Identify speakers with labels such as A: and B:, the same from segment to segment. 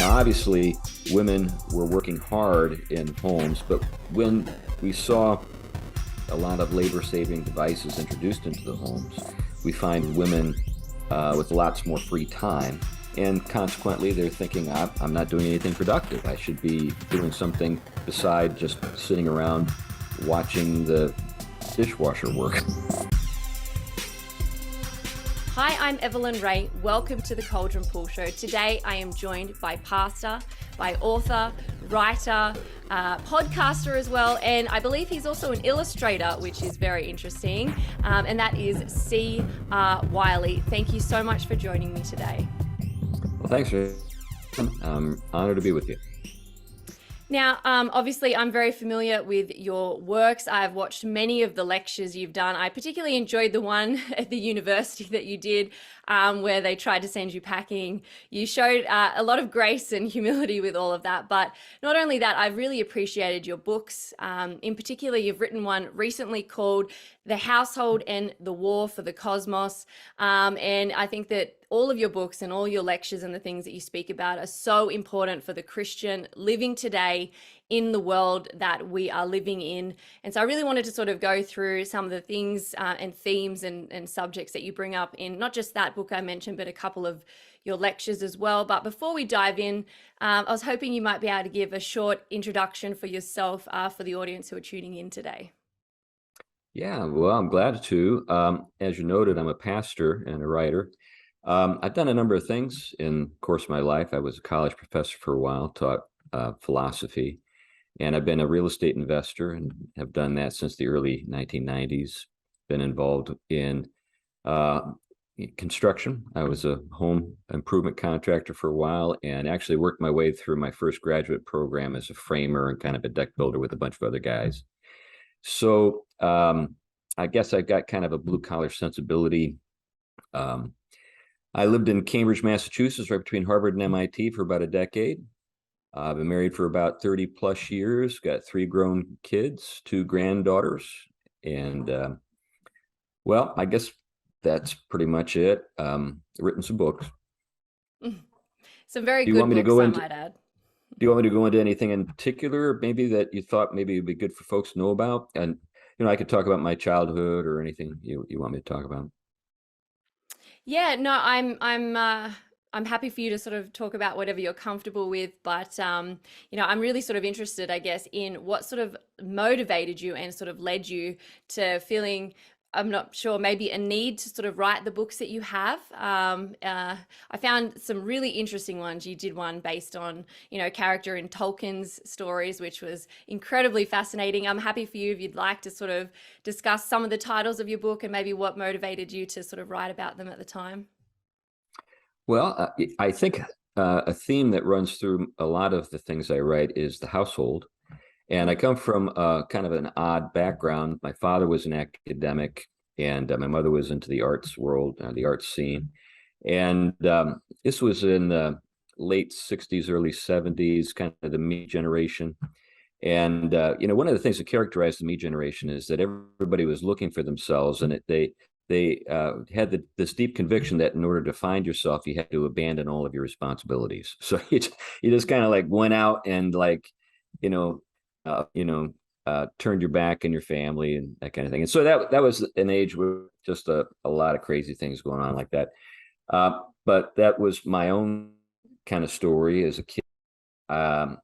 A: Now, obviously, women were working hard in homes, but when we saw a lot of labor-saving devices introduced into the homes, we find women with lots more free time. And consequently, they're thinking, I'm not doing anything productive. I should be doing something beside just sitting around watching the dishwasher work.
B: Hi, I'm Evelyn Rae. Welcome to the Caldron Pool Show. Today I am joined by pastor, by author, writer, podcaster as well, and I believe he's also an illustrator, which is very interesting, and that is C. Wiley. Thank you so much for joining me today.
A: Well, thanks, Ray. I'm honored to be with you.
B: Now, obviously, I'm very familiar with your works. I've watched many of the lectures you've done. I particularly enjoyed the one at the university that you did where they tried to send you packing. You showed a lot of grace and humility with all of that. But not only that, I've really appreciated your books. In particular, you've written one recently called The Household and the War for the Cosmos. And I think that all of your books and all your lectures and the things that you speak about are so important for the Christian living today in the world that we are living in. And so I really wanted to sort of go through some of the things and themes and subjects that you bring up in not just that book I mentioned, but a couple of your lectures as well. But before we dive in, I was hoping you might be able to give a short introduction for yourself for the audience who are tuning in today.
A: Yeah, well, I'm glad to. As you noted, I'm a pastor and a writer. I've done a number of things in the course of my life. I was a college professor for a while, taught philosophy, and I've been a real estate investor and have done that since the early 1990s. Been involved in construction. I was a home improvement contractor for a while and actually worked my way through my first graduate program as a framer and kind of a deck builder with a bunch of other guys. So I guess I've got kind of a blue-collar sensibility. I lived in Cambridge, Massachusetts, right between Harvard and MIT for about a decade. I've been married for about 30 plus years, got 3 grown kids, 2 granddaughters, and well, I guess that's pretty much it. Written some books.
B: Some very good books, I might add.
A: Do you want me to go into anything in particular, maybe that you thought maybe it'd be good for folks to know about? And, you know, I could talk about my childhood or anything you want me to talk about.
B: Yeah, no, I'm happy for you to sort of talk about whatever you're comfortable with, but you know, I'm really sort of interested, I guess, in what sort of motivated you and sort of led you to feeling, I'm not sure, maybe a need to sort of write the books that you have. I found some really interesting ones. You did one based on, you know, character in Tolkien's stories, which was incredibly fascinating. I'm happy for you if you'd like to sort of discuss some of the titles of your book and maybe what motivated you to sort of write about them at the time.
A: Well, I think a theme that runs through a lot of the things I write is the household. And I come from kind of an odd background. My father was an academic, and my mother was into the arts world, the arts scene. And this was in the late 60s, early 70s, kind of the me generation. And, you know, one of the things that characterized the me generation is that everybody was looking for themselves, and they had this deep conviction that in order to find yourself, you had to abandon all of your responsibilities. So you just kind of like went out and like, you know, turned your back on your family and that kind of thing. And so that was an age with just a lot of crazy things going on like that. But that was my own kind of story as a kid. My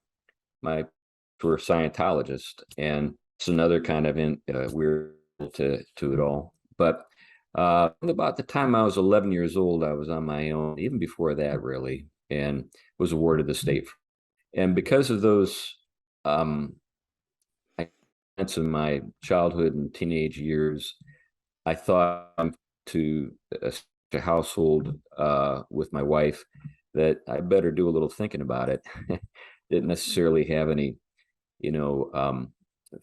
A: were Scientologist, and it's another kind of weird to it all. But about the time I was 11 years old, I was on my own, even before that, really, and was awarded the state. And because of those in my childhood and teenage years, I thought to a household with my wife that I better do a little thinking about it. Didn't necessarily have any, you know,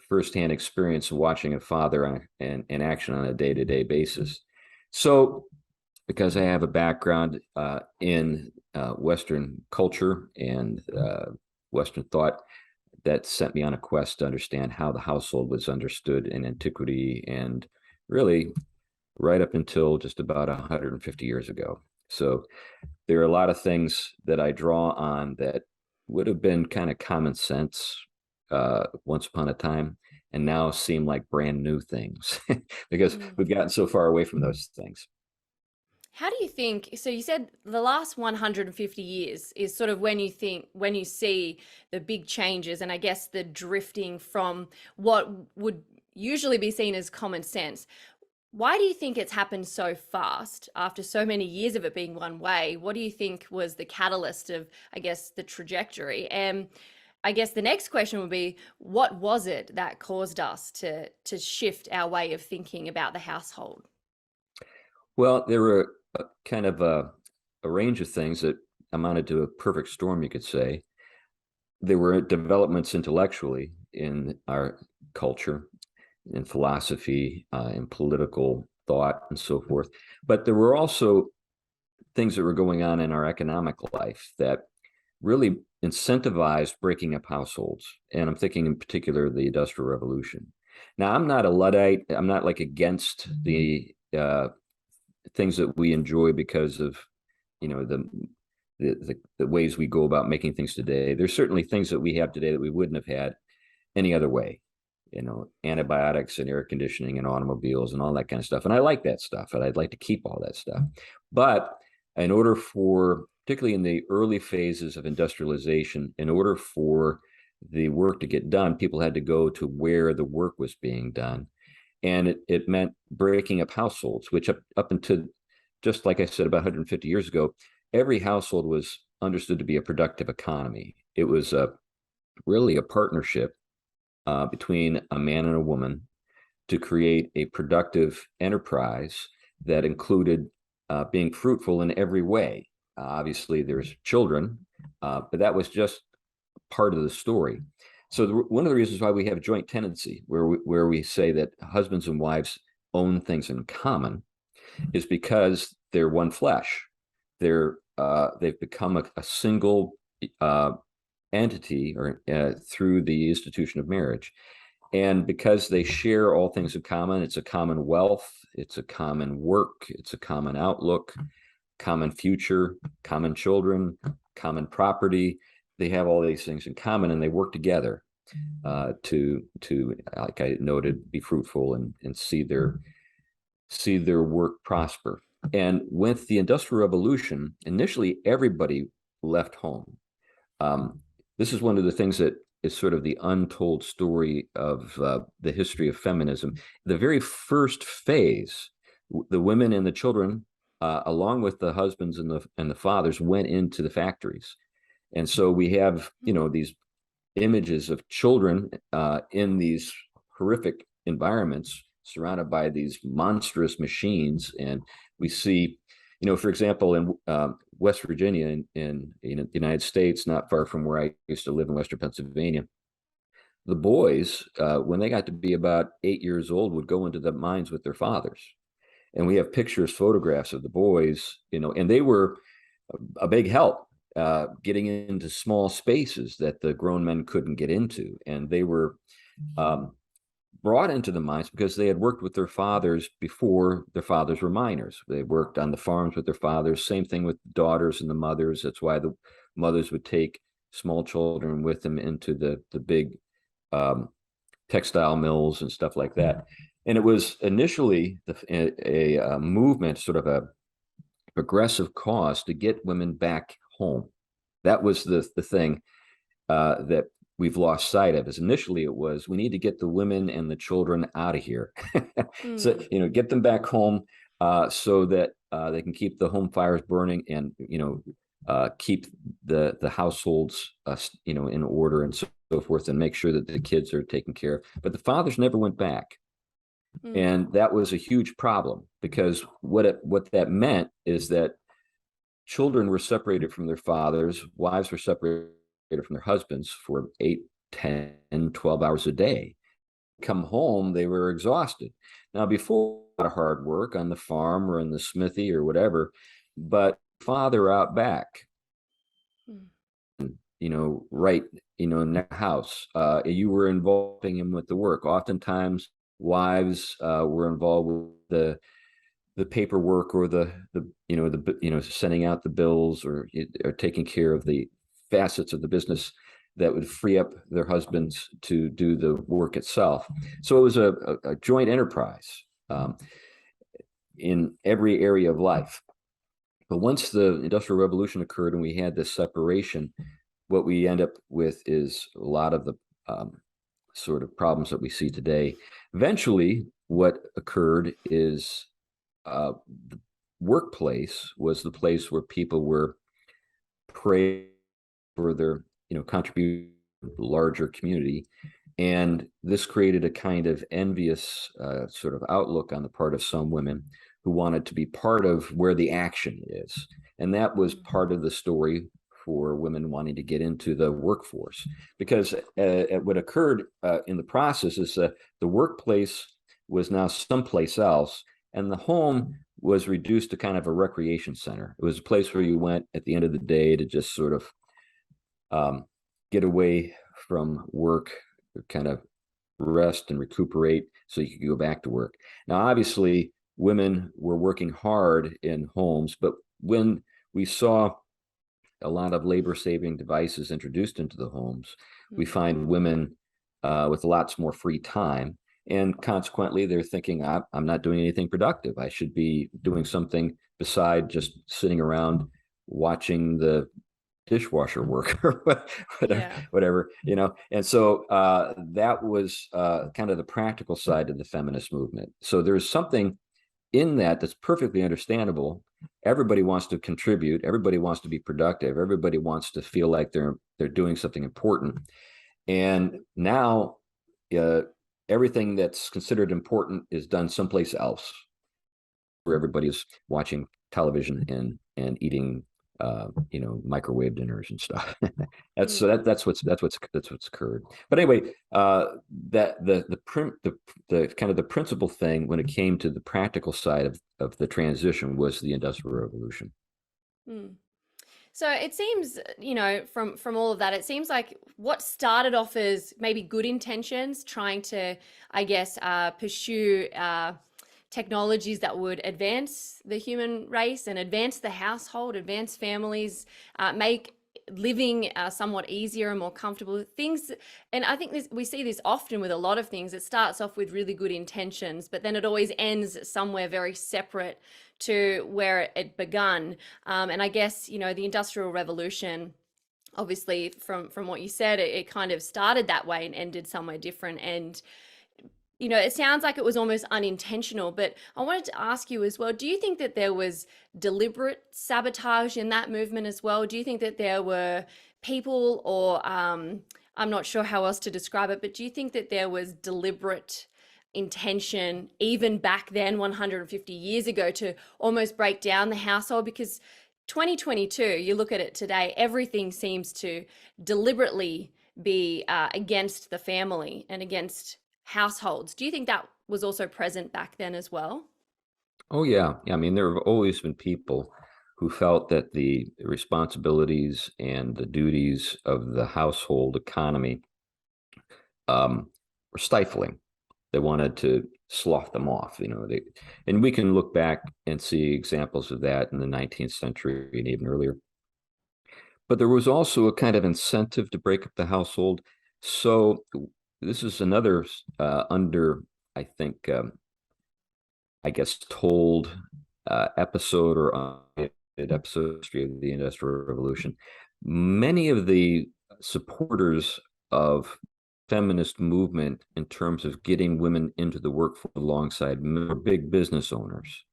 A: firsthand experience of watching a father in action on a day-to-day basis. So, because I have a background in Western culture and Western thought, that sent me on a quest to understand how the household was understood in antiquity and really right up until just about 150 years ago. So there are a lot of things that I draw on that would have been kind of common sense once upon a time, and now seem like brand new things because
B: Mm.
A: we've gotten so far away from those things.
B: How do you think? So you said the last 150 years is sort of when you think, when you see the big changes, and I guess the drifting from what would usually be seen as common sense. Why do you think it's happened so fast after so many years of it being one way? What do you think was the catalyst of, I guess, the trajectory? And I guess the next question would be, what was it that caused us to shift our way of thinking about the household?
A: Well, there were kind of a range of things that amounted to a perfect storm, you could say. There were developments intellectually in our culture, in philosophy, in political thought, and so forth. But there were also things that were going on in our economic life that really incentivized breaking up households. And I'm thinking in particular the Industrial Revolution. Now, I'm not a Luddite. I'm not like against the things that we enjoy because of, you know, the ways we go about making things today. There's certainly things that we have today that we wouldn't have had any other way. You know, antibiotics and air conditioning and automobiles and all that kind of stuff. And I like that stuff, and I'd like to keep all that stuff. But in order for, particularly in the early phases of industrialization, in order for the work to get done, people had to go to where the work was being done. And it meant breaking up households, which up until, just like I said, about 150 years ago, every household was understood to be a productive economy. It was really a partnership between a man and a woman to create a productive enterprise that included being fruitful in every way. Obviously, there's children, but that was just part of the story. So one of the reasons why we have joint tenancy, where we say that husbands and wives own things in common, is because they're one flesh. They've become a single entity, or through the institution of marriage. And because they share all things in common, it's a common wealth, it's a common work, it's a common outlook, common future, common children, common property. They have all these things in common, and they work together to, like I noted, be fruitful and see their work prosper. And with the Industrial Revolution, initially everybody left home. This is one of the things that is sort of the untold story of the history of feminism. The very first phase, the women and the children, along with the husbands and the fathers, went into the factories. And so we have, these images of children in these horrific environments, surrounded by these monstrous machines. And we see, for example, in West Virginia, in the United States, not far from where I used to live in Western Pennsylvania, the boys, when they got to be about 8 years old, would go into the mines with their fathers. And we have pictures, photographs of the boys, and they were a big help getting into small spaces that the grown men couldn't get into. And they were brought into the mines because they had worked with their fathers before their fathers were miners. They worked on the farms with their fathers. Same thing with the daughters and the mothers. That's why the mothers would take small children with them into the big textile mills and stuff like that. And it was initially a movement, sort of a progressive cause to get women back home. That was the thing that we've lost sight of. Is initially it was, we need to get the women and the children out of here. So, get them back home so that they can keep the home fires burning, and, keep the households, in order, and so forth, and make sure that the kids are taken care of. But the fathers never went back. And that was a huge problem, because what that meant is that children were separated from their fathers, wives were separated from their husbands for 8, 10, 12 hours a day. Come home, they were exhausted. Now, before, a lot of hard work on the farm or in the smithy or whatever, but father out back, right, in the house, you were involving him with the work. Oftentimes, wives were involved with the paperwork, or the sending out the bills, or taking care of the facets of the business that would free up their husbands to do the work itself. So it was a joint enterprise in every area of life. But once the Industrial Revolution occurred and we had this separation, what we end up with is a lot of the sort of problems that we see today. Eventually, what occurred is the workplace was the place where people were praised for their contribution to the larger community. And this created a kind of envious sort of outlook on the part of some women who wanted to be part of where the action is. And that was part of the story for women wanting to get into the workforce. Because what occurred in the process is the workplace was now someplace else, and the home was reduced to kind of a recreation center. It was a place where you went at the end of the day to just sort of get away from work, kind of rest and recuperate so you could go back to work. Now, obviously, women were working hard in homes, but when we saw a lot of labor-saving devices introduced into the homes, we find women with lots more free time. And consequently, they're thinking, I'm not doing anything productive. I should be doing something beside just sitting around watching the dishwasher work or whatever, And so that was kind of the practical side of the feminist movement. So there's something in that that's perfectly understandable. Everybody wants to contribute. Everybody wants to be productive. Everybody wants to feel like they're doing something important. And now everything that's considered important is done someplace else, where everybody's watching television and eating microwave dinners and stuff. That's what's occurred. But anyway, that the kind of the principal thing when it came to the practical side of the transition was the Industrial Revolution.
B: So it seems, from all of that, it seems like what started off as maybe good intentions, trying to, I guess, pursue technologies that would advance the human race and advance the household, advance families, make living somewhat easier and more comfortable things. And I think we see this often with a lot of things. It starts off with really good intentions, but then it always ends somewhere very separate to where it begun. And I guess, the Industrial Revolution, obviously from what you said, it kind of started that way and ended somewhere different. And it sounds like it was almost unintentional, but I wanted to ask you as well, do you think that there was deliberate sabotage in that movement as well? Do you think that there were people, or I'm not sure how else to describe it, but do you think that there was deliberate intention even back then, 150 years ago, to almost break down the household? Because 2022, you look at it today, everything seems to deliberately be against the family and against households. Do you think that was also present back then as well?
A: Oh, yeah. I mean, there have always been people who felt that the responsibilities and the duties of the household economy were stifling. They wanted to slough them off, and we can look back and see examples of that in the 19th century and even earlier. But there was also a kind of incentive to break up the household. So this is another I think, I guess, told episode or episode history of the Industrial Revolution. Many of the supporters of feminist movement in terms of getting women into the workforce alongside men were big business owners.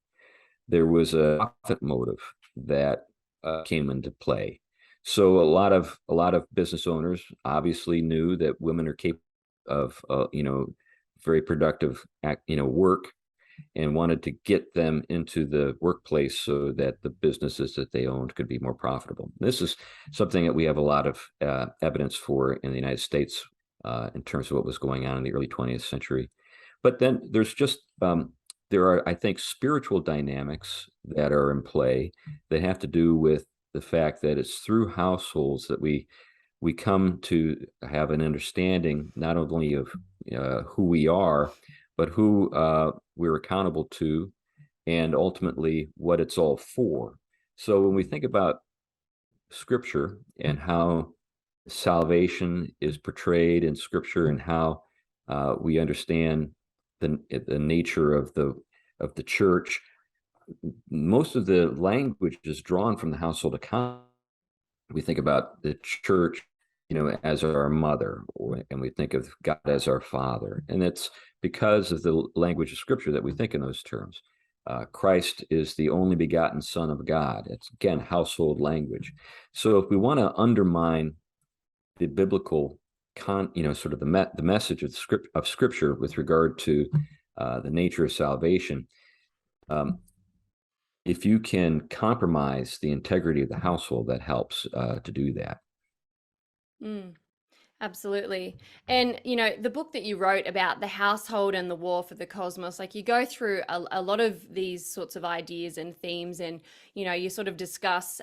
A: There was a profit motive that came into play. So a lot of business owners obviously knew that women are capable of very productive work, and wanted to get them into the workplace so that the businesses that they owned could be more profitable. This is something that we have a lot of evidence for in the United States in terms of what was going on in the early 20th century. But then there's just there are, I think, spiritual dynamics that are in play that have to do with the fact that it's through households that we come to have an understanding not only of who we are, but who we're accountable to, and ultimately what it's all for. So when we think about Scripture and how salvation is portrayed in Scripture, and how we understand the nature of the church. Most of the language is drawn from the household account. We think about the church, as our mother, and we think of God as our father. And it's because of the language of Scripture that we think in those terms. Christ is the only begotten Son of God. It's, again, household language. So if we want to undermine the biblical sort of the message of Scripture with regard to the nature of salvation, if you can compromise the integrity of the household, that helps to do that.
B: Mm. Absolutely. And, the book that you wrote about the household and the war for the cosmos, like you go through a lot of these sorts of ideas and themes, and, you sort of discuss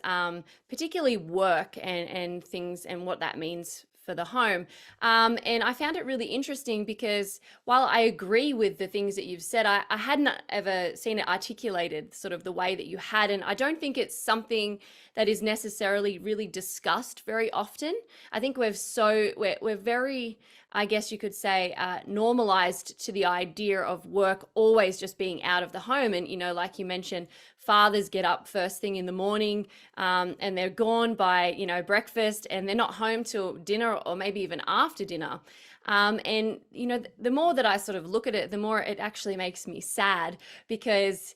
B: particularly work and things and what that means for the home. And I found it really interesting because while I agree with the things that you've said, I hadn't ever seen it articulated sort of the way that you had. And I don't think it's something that is necessarily really discussed very often. I think we're very, I guess you could say, normalized to the idea of work always just being out of the home. And, like you mentioned, fathers get up first thing in the morning, and they're gone by, breakfast, and they're not home till dinner or maybe even after dinner. And, the more that I sort of look at it, the more it actually makes me sad because,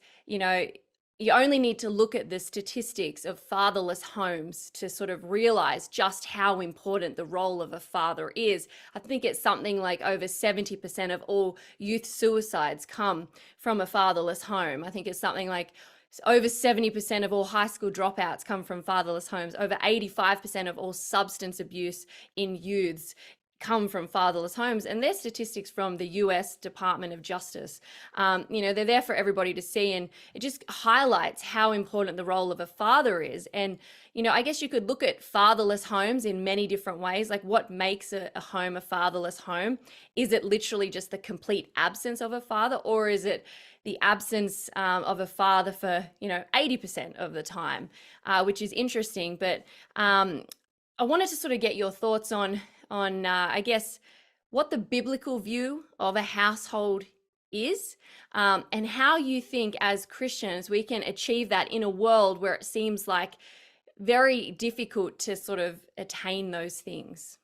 B: you only need to look at the statistics of fatherless homes to sort of realize just how important the role of a father is. I think it's something like over 70% of all youth suicides come from a fatherless home. I think it's something like over 70% of all high school dropouts come from fatherless homes. Over 85% of all substance abuse in youths come from fatherless homes, and they're statistics from the US Department of Justice. They're there for everybody to see, and it just highlights how important the role of a father is. And I guess you could look at fatherless homes in many different ways. Like, what makes a home a fatherless home? Is it literally just the complete absence of a father, or is it the absence of a father for 80% of the time, which is interesting. But I wanted to sort of get your thoughts on I guess what the biblical view of a household is, and how you think as Christians we can achieve that in a world where it seems like very difficult to sort of attain those things.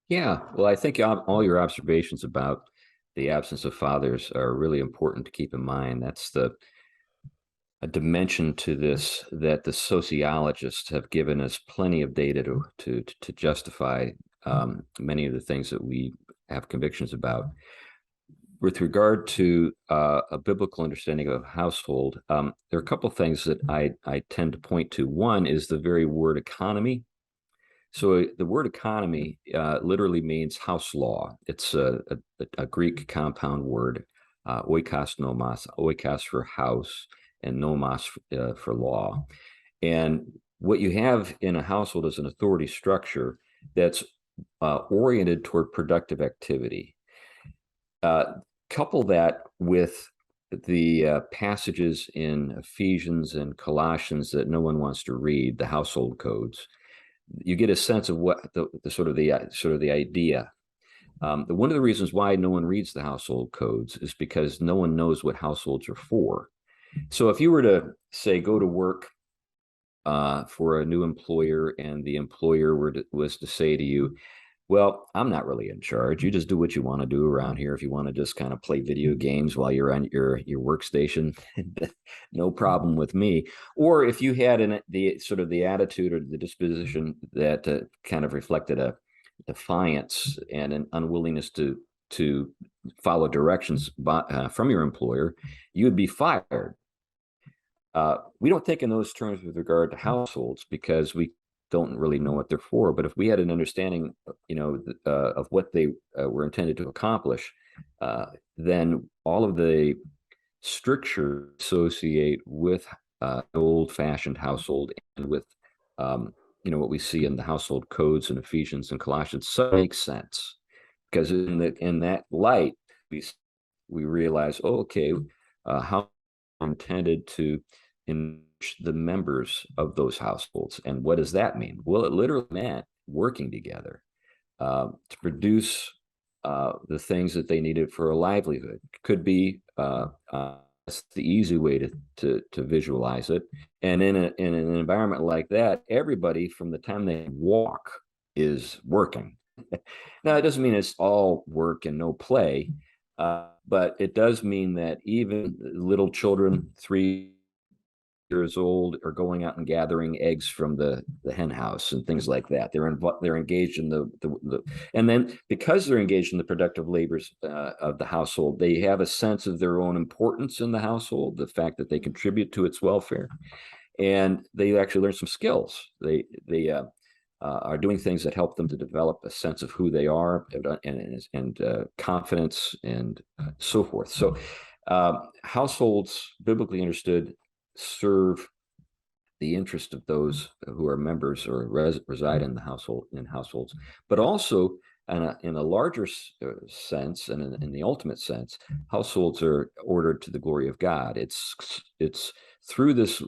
A: Yeah, well, I think all your observations about the absence of fathers are really important to keep in mind. That's a dimension to this that the sociologists have given us plenty of data to justify many of the things that we have convictions about. With regard to a biblical understanding of household, there are a couple of things that I tend to point to. One is the very word economy. So the word economy literally means house law. It's a Greek compound word, oikos nomos, oikos for house and nomos for law. And what you have in a household is an authority structure that's oriented toward productive activity. Couple that with the passages in Ephesians and Colossians that no one wants to read, the household codes. You get a sense of what the sort of the idea. One of the reasons why no one reads the household codes is because no one knows what households are for. So if you were to say go to work for a new employer, and the employer was to say to you, well, I'm not really in charge. You just do what you want to do around here. If you want to just kind of play video games while you're on your workstation, no problem with me. Or if you had the sort of the attitude or the disposition that kind of reflected a defiance and an unwillingness to follow directions from your employer, you would be fired. We don't think in those terms with regard to households because we don't really know what they're for. But if we had an understanding, of what they were intended to accomplish, then all of the stricture associate with old-fashioned household and with what we see in the household codes in Ephesians and Colossians, so it makes sense because in that light we realize, oh, okay, how intended to the members of those households. And what does that mean? Well, it literally meant working together to produce the things that they needed for a livelihood. Could be that's the easy way to visualize it. And in an environment like that, everybody from the time they walk is working. Now, it doesn't mean it's all work and no play, but it does mean that even little children, 3 years old, are going out and gathering eggs from the hen house and things like that. They're engaged in the and then because they're engaged in the productive labors of the household, they have a sense of their own importance in the household, the fact that they contribute to its welfare, and they actually learn some skills. They are doing things that help them to develop a sense of who they are and confidence and so forth. So households, biblically understood, serve the interest of those who are members or reside in the households, but also in a larger sense and in the ultimate sense, households are ordered to the glory of God. It's through this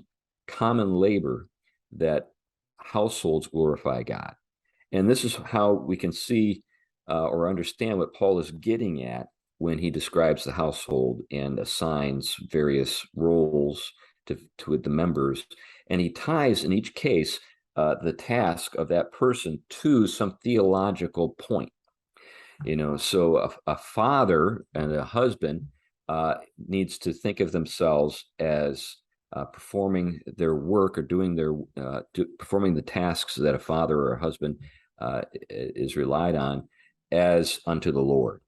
A: common labor that households glorify God. And this is how we can see or understand what Paul is getting at when he describes the household and assigns various roles to the members. And he ties in each case the task of that person to some theological point. So a father and a husband needs to think of themselves as performing their work or performing the tasks that a father or a husband is relied on as unto the Lord,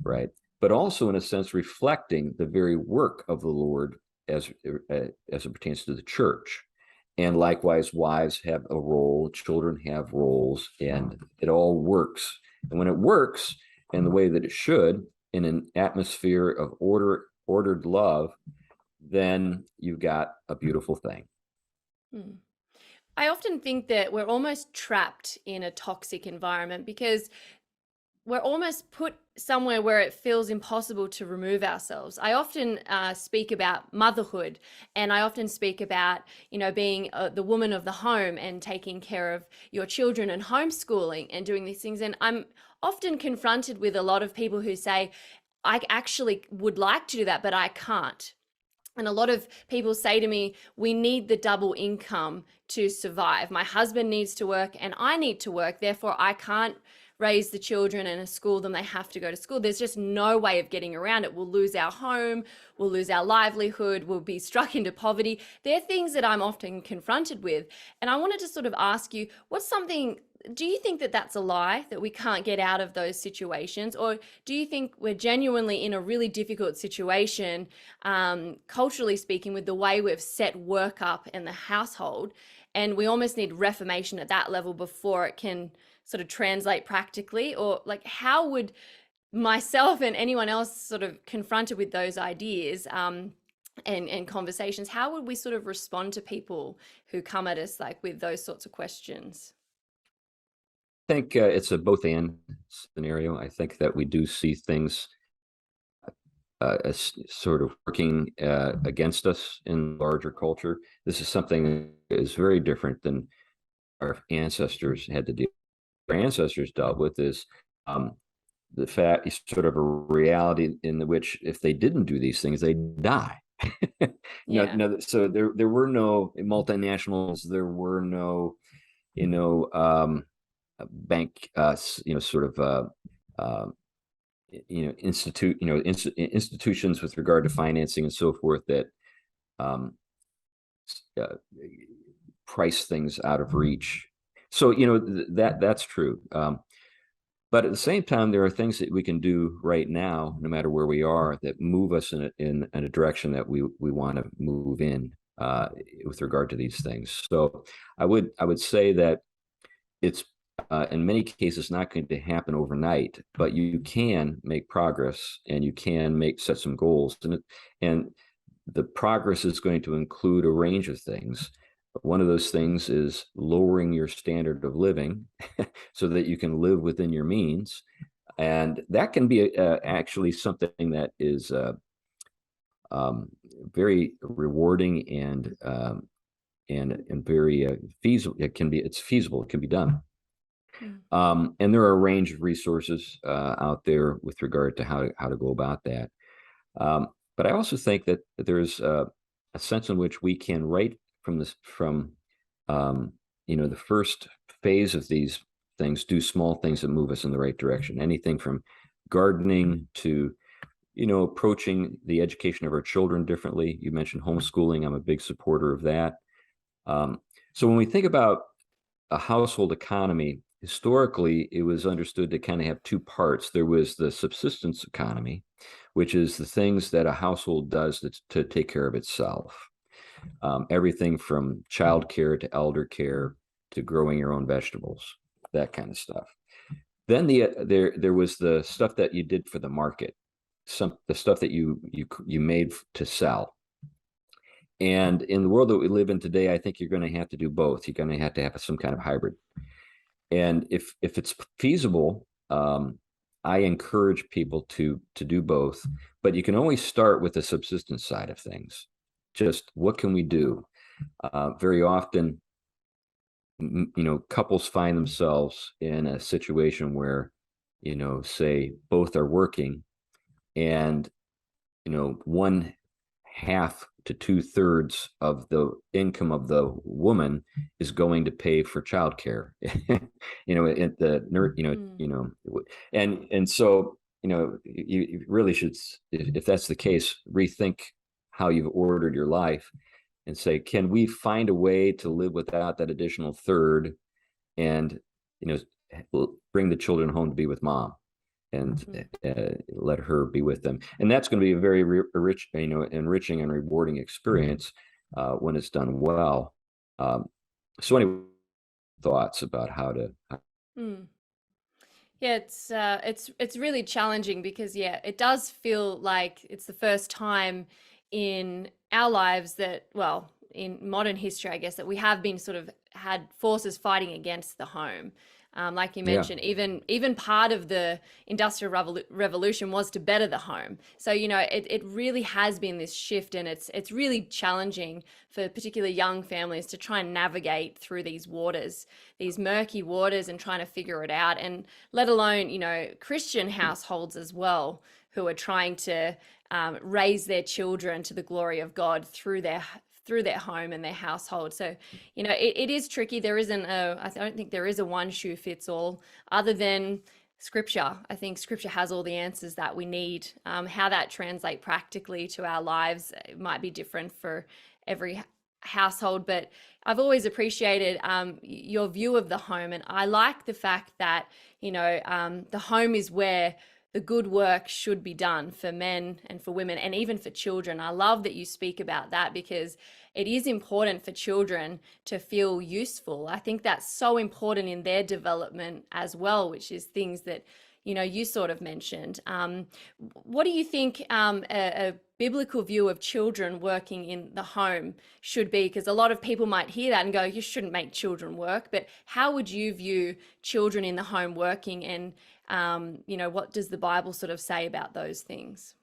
A: right? But also, in a sense, reflecting the very work of the Lord as it pertains to the church. And likewise, wives have a role, children have roles, and it all works. And when it works in the way that it should, in an atmosphere of ordered love, then you've got a beautiful thing.
B: I often think that we're almost trapped in a toxic environment because we're almost put somewhere where it feels impossible to remove ourselves. I often speak about motherhood, and I often speak about, being the woman of the home and taking care of your children and homeschooling and doing these things. And I'm often confronted with a lot of people who say, I actually would like to do that, but I can't. And a lot of people say to me, we need the double income to survive. My husband needs to work and I need to work. Therefore, I can't raise the children and school them. They have to go to school. There's just no way of getting around it. We'll lose our home. We'll lose our livelihood. We'll be struck into poverty. They're things that I'm often confronted with. And I wanted to sort of ask you, do you think that that's a lie, that we can't get out of those situations? Or do you think we're genuinely in a really difficult situation, culturally speaking, with the way we've set work up in the household, and we almost need reformation at that level before it can sort of translate practically? Or like, how would myself and anyone else sort of confronted with those ideas and conversations, how would we sort of respond to people who come at us like with those sorts of questions?
A: I think it's a both and scenario. I think that we do see things as sort of working against us in larger culture. This is something that is very different than our ancestors had to deal with. Our ancestors dealt with is the fact, sort of a reality in which if they didn't do these things, they'd die. So there were no multinationals, there were no, bank, institutions with regard to financing and so forth that price things out of reach. So that's true. But at the same time, there are things that we can do right now, no matter where we are, that move us in a direction that we want to move in with regard to these things. So I would say that it's in many cases not going to happen overnight, but you can make progress and you can set some goals, and the progress is going to include a range of things. One of those things is lowering your standard of living so that you can live within your means. And that can be actually something that is very rewarding and and very feasible. It's feasible. It can be done.
B: Mm.
A: And there are a range of resources out there with regard to how to go about that. But I also think that there's a sense in which we can, right from um, the first phase of these things, do small things that move us in the right direction. Anything from gardening to approaching the education of our children differently. You mentioned homeschooling. I'm a big supporter of that. Um, so when we think about a household economy, historically, it was understood to kind of have two parts. There was the subsistence economy, which is the things that a household does to take care of itself. Everything from childcare to elder care to growing your own vegetables, that kind of stuff. Then there was the stuff that you did for the market, the stuff that you made to sell. And in the world that we live in today, I think you're going to have to do both. You're going to have some kind of hybrid. And if it's feasible, I encourage people to do both. But you can always start with the subsistence side of things. Just what can we do? Very often, couples find themselves in a situation where, say both are working, and one half to 2/3 of the income of the woman is going to pay for childcare. At the and so you really should, if that's the case, rethink how you've ordered your life and say, can we find a way to live without that additional third, and bring the children home to be with mom, and let her be with them. And that's going to be a very rich, enriching and rewarding experience when it's done well. So any thoughts about how to?
B: Mm. Yeah, it's really challenging because it does feel like it's the first time in our lives that, well, in modern history, I guess, that we have been sort of had forces fighting against the home. Like you
A: Yeah.
B: mentioned, even part of the Industrial Revolution was to better the home. So it really has been this shift, and it's really challenging for particularly young families to try and navigate through these waters, these murky waters, and trying to figure it out. And let alone Christian households as well, who are trying to raise their children to the glory of God through their home and their household. So, it is tricky. I don't think there is a one shoe fits all, other than scripture. I think scripture has all the answers that we need. How that translate practically to our lives, it might be different for every household, but I've always appreciated your view of the home. And I like the fact that, the home is where the good work should be done for men and for women and even for children. I love that you speak about that, because it is important for children to feel useful. I think that's so important in their development as well, which is things that, you sort of mentioned. What do you think a biblical view of children working in the home should be? Because a lot of people might hear that and go, you shouldn't make children work. But how would you view children in the home working, and what does the Bible sort of say about those things?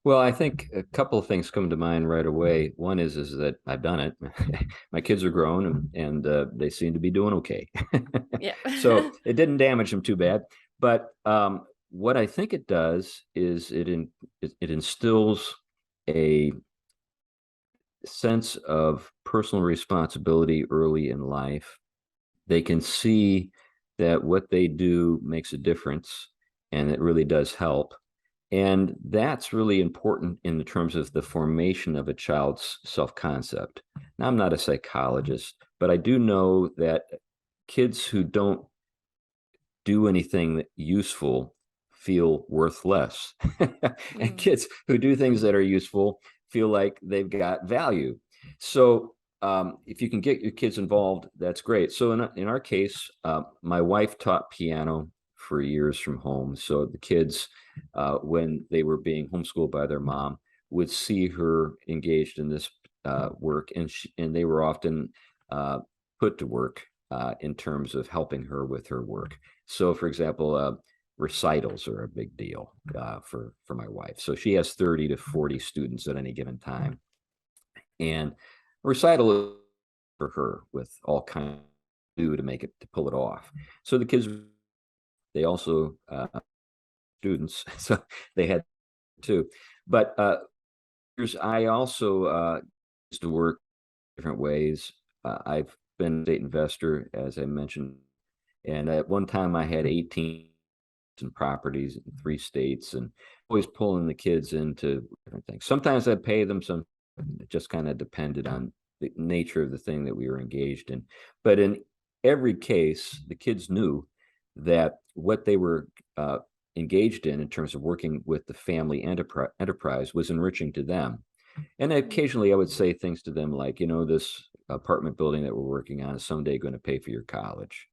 A: Well, I think a couple of things come to mind right away. One is that I've done it. My kids are grown, and they seem to be doing okay.
B: Yeah.
A: So it didn't damage them too bad. But what I think it does is it instills a sense of personal responsibility early in life. They can see that what they do makes a difference, and it really does help. And that's really important in the terms of the formation of a child's self-concept. Now, I'm not a psychologist, but I do know that kids who don't do anything useful feel worth less. And
B: Mm.
A: kids who do things that are useful feel like they've got value. So if you can get your kids involved, that's great. So in our case, my wife taught piano for years from home. So the kids, when they were being homeschooled by their mom, would see her engaged in this work, and they were often put to work in terms of helping her with her work. So, for example, recitals are a big deal for my wife. So she has 30 to 40 students at any given time, and recital for her with all kinds of do to make it to pull it off. So the kids, they also students, so they had too. But I also used to work different ways. I've been a state investor, as I mentioned, and at one time I had 18 properties in 3 states, and always pulling the kids into different things. Sometimes I'd pay them, some it just kind of depended on the nature of the thing that we were engaged in. But in every case, the kids knew that what they were engaged in terms of working with the family enterprise was enriching to them. And occasionally I would say things to them like, this apartment building that we're working on is someday going to pay for your college.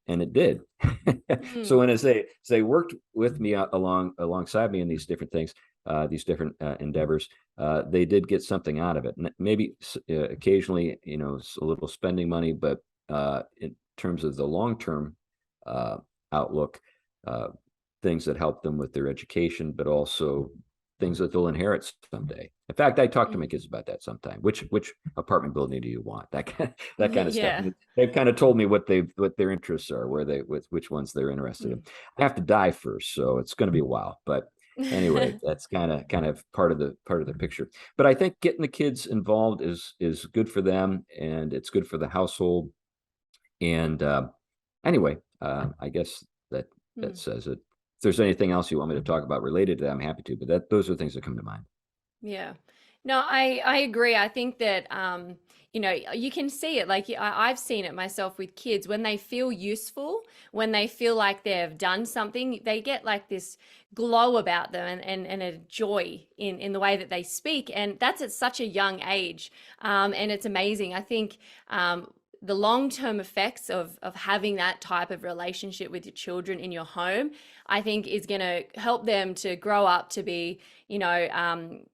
A: And it did. So
B: Mm.
A: when they worked with me alongside me in these different things, these different endeavors, they did get something out of it. And maybe occasionally, a little spending money, but in terms of the long-term outlook, uh, things that help them with their education, but also things that they'll inherit someday. In fact, I talk to my
B: Mm.
A: kids about that sometime. Which apartment building do you want? That kind of stuff.
B: Yeah.
A: They've kind of told me what their interests are, with which ones they're interested in.
B: Mm.
A: I have to die first, so it's going to be a while. But anyway, that's kind of part of the picture. But I think getting the kids involved is good for them, and it's good for the household. And anyway, I guess that
B: Mm.
A: says it. If there's anything else you want me to talk about related to that, I'm happy to. But those are things that come to mind.
B: Yeah. No, I agree. I think that you can see it. Like I've seen it myself with kids when they feel useful, when they feel like they've done something, they get like this glow about them and a joy in the way that they speak. And that's at such a young age. And it's amazing. I think the long-term effects of having that type of relationship with your children in your home, I think is going to help them to grow up to be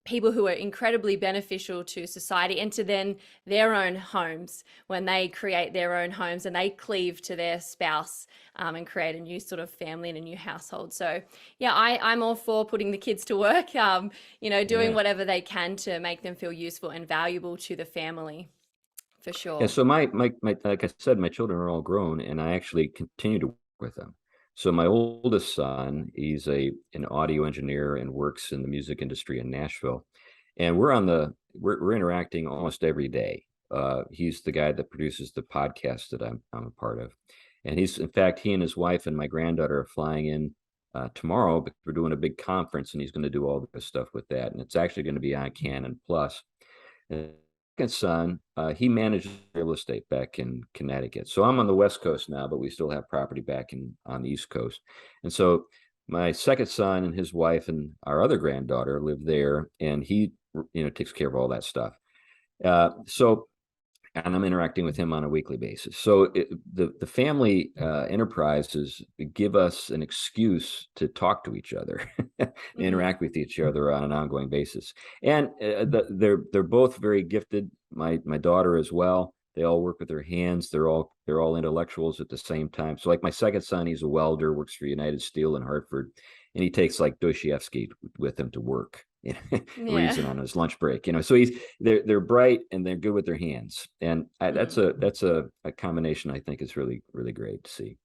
B: people who are incredibly beneficial to society and to then their own homes when they create their own homes and they cleave to their spouse and create a new sort of family and a new household. So yeah, I'm all for putting the kids to work, doing
A: Yeah.
B: whatever they can to make them feel useful and valuable to the family for
A: Yeah,
B: sure.
A: so my like I said, my children are all grown, and I actually continue to work with them. So my oldest son, he's an audio engineer and works in the music industry in Nashville, and we're interacting almost every day. He's the guy that produces the podcast that I'm a part of, and in fact, he and his wife and my granddaughter are flying in tomorrow because we're doing a big conference, and he's going to do all this stuff with that, and it's actually going to be on Canon Plus. And second son, he manages real estate back in Connecticut. So I'm on the West Coast now, but we still have property back on the East Coast. And so my second son and his wife and our other granddaughter live there, and he, takes care of all that stuff. So and I'm interacting with him on a weekly basis. So the family enterprises give us an excuse to talk to each other,
B: Hmm.
A: interact with each other on an ongoing basis. And they're both very gifted. My daughter as well. They all work with their hands. They're all intellectuals at the same time. So like my second son, he's a welder, works for United Steel in Hartford, and he takes like Dostoevsky with him to work.
B: Yeah.
A: Reason on his lunch break, so they're bright and they're good with their hands, and that's
B: Mm.
A: a combination I think is really really great to see.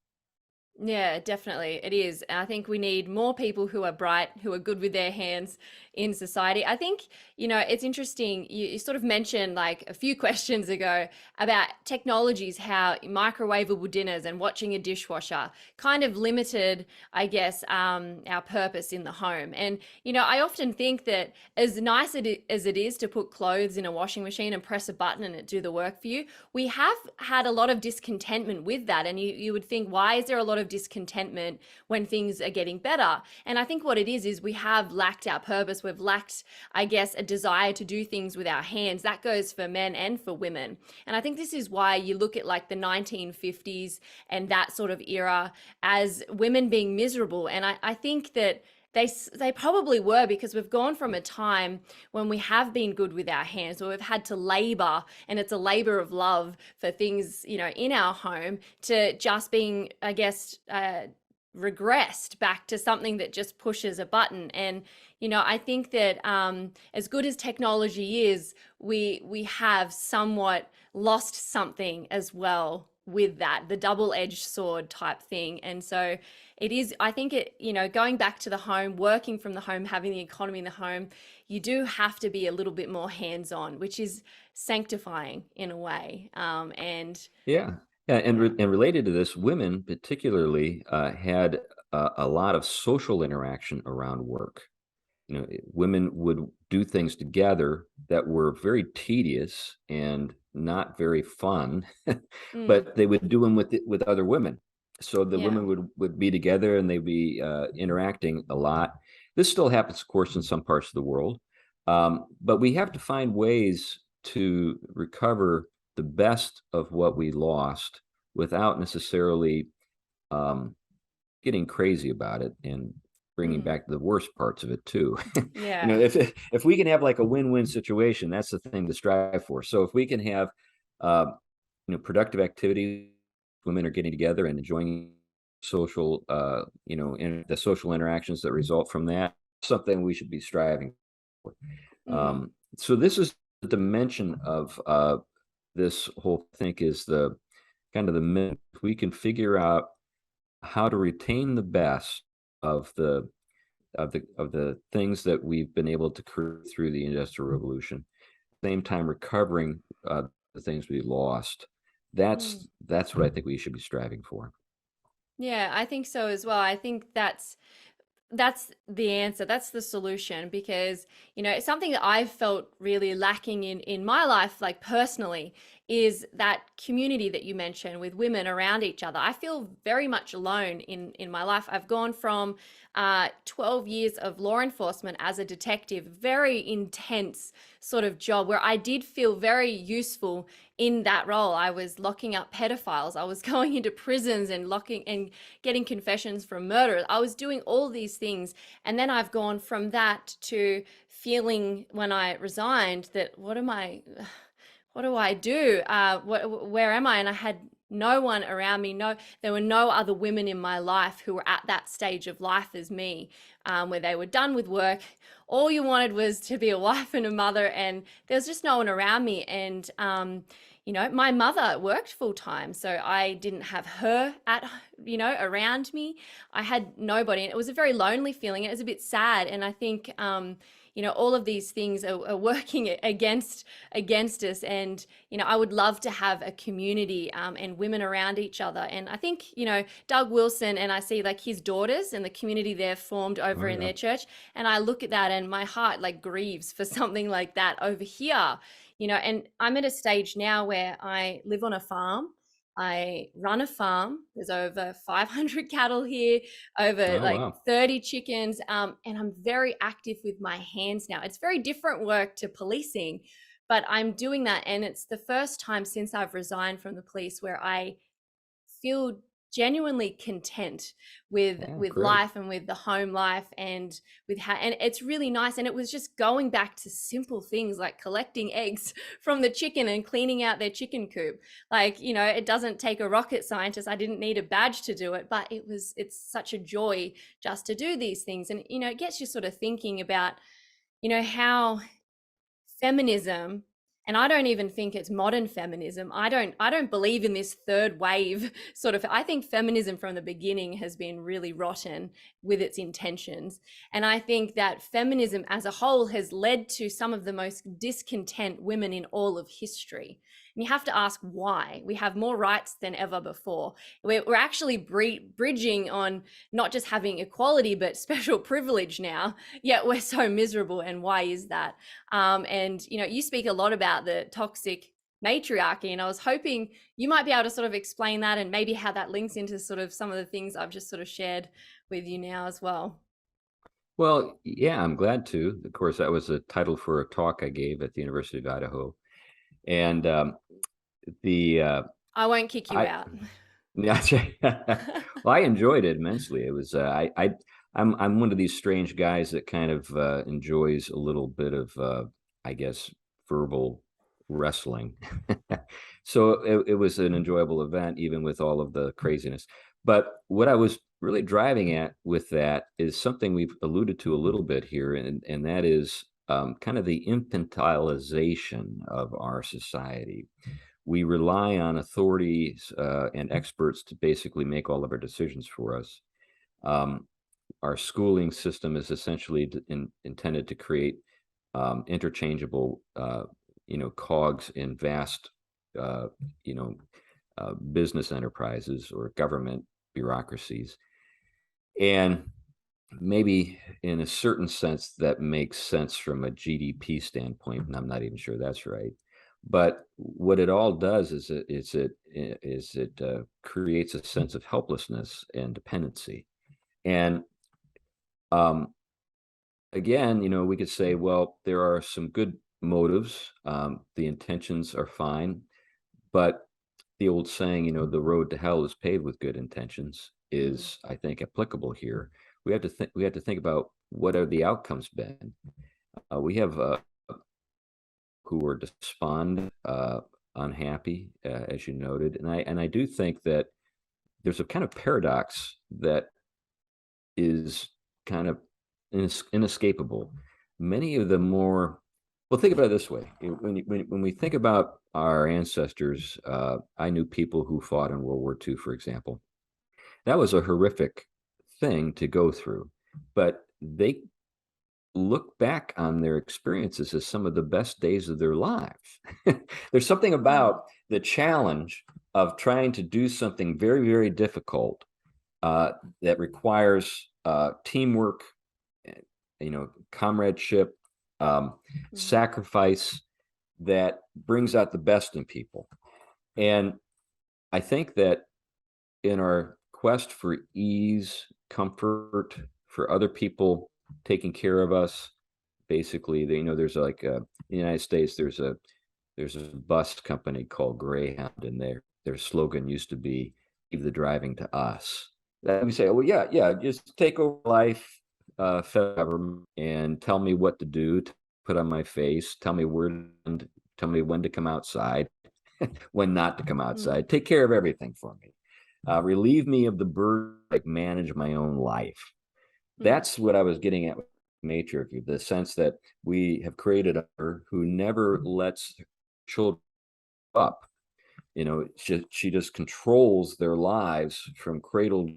B: Yeah, definitely. It is. I think we need more people who are bright, who are good with their hands in society. I think, it's interesting. You sort of mentioned like a few questions ago about technologies, how microwavable dinners and watching a dishwasher kind of limited, I guess, our purpose in the home. And, I often think that as nice as it is to put clothes in a washing machine and press a button and it do the work for you, we have had a lot of discontentment with that. And you would think, why is there a lot of discontentment when things are getting better? And I think what it is we have lacked our purpose. We've lacked, I guess, a desire to do things with our hands. That goes for men and for women. And I think this is why you look at like the 1950s and that sort of era as women being miserable. And I think that they probably were, because we've gone from a time when we have been good with our hands, where we've had to labor, and it's a labor of love for things, in our home, to just being, I guess, regressed back to something that just pushes a button. And I think that as good as technology is, we have somewhat lost something as well with that, the double-edged sword type thing. And so it is, I think it, going back to the home, working from the home, having the economy in the home, you do have to be a little bit more hands-on, which is sanctifying in a way. And
A: Yeah. Yeah, and
B: yeah.
A: and related to this, women particularly had a lot of social interaction around work. Women would do things together that were very tedious and not very fun,
B: Mm,
A: but they would do them with other women. So the
B: yeah.
A: women would be together and they'd be interacting a lot. This still happens, of course, in some parts of the world, but we have to find ways to recover the best of what we lost without necessarily um, getting crazy about it and bringing
B: Mm,
A: back the worst parts of it too.
B: yeah.
A: If we can have like a win-win situation, that's the thing to strive for. So if we can have uh, productive activities, women are getting together and enjoying social in the social interactions that result from that, something we should be striving for.
B: Mm,
A: So this is the dimension of this whole thing is the kind of the myth. We can figure out how to retain the best of the things that we've been able to create through the Industrial Revolution, same time recovering the things we lost.
B: mm.
A: That's what I think we should be striving for.
B: Yeah, I think so as well. I think that's the answer. That's the solution, because it's something that I've felt really lacking in my life, like personally, is that community that you mentioned with women around each other. I feel very much alone in my life. I've gone from 12 years of law enforcement as a detective, very intense sort of job where I did feel very useful in that role. I was locking up pedophiles. I was going into prisons and locking and getting confessions from murderers. I was doing all these things. And then I've gone from that to feeling when I resigned that what do I do? Where am I? And I had no one around me. No, there were no other women in my life who were at that stage of life as me, where they were done with work. All you wanted was to be a wife and a mother, and there was just no one around me. And my mother worked full time, so I didn't have her around me. I had nobody, and it was a very lonely feeling. It was a bit sad, and I think all of these things are working against us. And I would love to have a community and women around each other. And I think Doug Wilson, and I see like his daughters and the community they've formed over
A: Oh
B: in
A: yeah.
B: their church, and I look at that and my heart like grieves for something like that over here. And I'm at a stage now where I live on a farm. I run a farm. There's over 500 cattle here, over
A: Oh
B: like
A: wow.
B: 30 chickens, and I'm very active with my hands now. It's very different work to policing, but I'm doing that, and it's the first time since I've resigned from the police where I feel genuinely content with
A: Yeah,
B: with
A: great.
B: life and with the home life, and with how, and it's really nice. And it was just going back to simple things like collecting eggs from the chicken and cleaning out their chicken coop. Like, it doesn't take a rocket scientist. I didn't need a badge to do it, but it's such a joy just to do these things. And it gets you sort of thinking about how feminism, and I don't even think it's modern feminism. I don't believe in this third wave sort of. I think feminism from the beginning has been really rotten with its intentions. And I think that feminism as a whole has led to some of the most discontent women in all of history. And you have to ask why. We have more rights than ever before. We're actually bridging on not just having equality, but special privilege now. Yet we're so miserable. And why is that? And you speak a lot about the toxic matriarchy, and I was hoping you might be able to sort of explain that and maybe how that links into sort of some of the things I've just sort of shared with you now as well.
A: Well, yeah, I'm glad to. Of course, that was a title for a talk I gave at the University of Idaho, and the
B: I won't kick you
A: I
B: out.
A: yeah, well, I enjoyed it immensely. It was I'm one of these strange guys that kind of enjoys a little bit of I guess verbal wrestling. So it was an enjoyable event, even with all of the craziness. But what I was really driving at with that is something we've alluded to a little bit here, and that is kind of the infantilization of our society. We rely on authorities and experts to basically make all of our decisions for us. Um, our schooling system is essentially intended to create interchangeable, cogs in vast, uh, you know, business enterprises or government bureaucracies. And maybe in a certain sense that makes sense from a GDP standpoint, and I'm not even sure that's right. But what it all does is it creates a sense of helplessness and dependency. And um, again, we could say, well, there are some good motives. The intentions are fine, but the old saying, the road to hell is paved with good intentions
B: Mm.
A: is, I think, applicable here. We have to think about what are the outcomes been. We have who are despondent, unhappy, as you noted, and I do think that there's a kind of paradox that is kind of inescapable. Many of the more well, think about it this way: when we think about our ancestors, I knew people who fought in World War II, for example. That was a horrific thing to go through, but they look back on their experiences as some of the best days of their lives. There's something
B: Mm.
A: about the challenge of trying to do something very, very difficult uh, that requires teamwork, comradeship,
B: Mm.
A: sacrifice that brings out the best in people. And I think that in our quest for ease, comfort, for other people taking care of us, basically, there's like in the United States, there's a bus company called Greyhound, and their slogan used to be "Leave the driving to us." That we say, well, yeah, yeah, just take over life, federal government, and tell me what to do, to put on my face, tell me when to come outside, when not to come
B: Mm.
A: outside, take care of everything for me, relieve me of the burden, like manage my own life.
B: Mm.
A: That's what I was getting at with matriarchy, the sense that we have created a who never lets children up. She just controls their lives from cradle,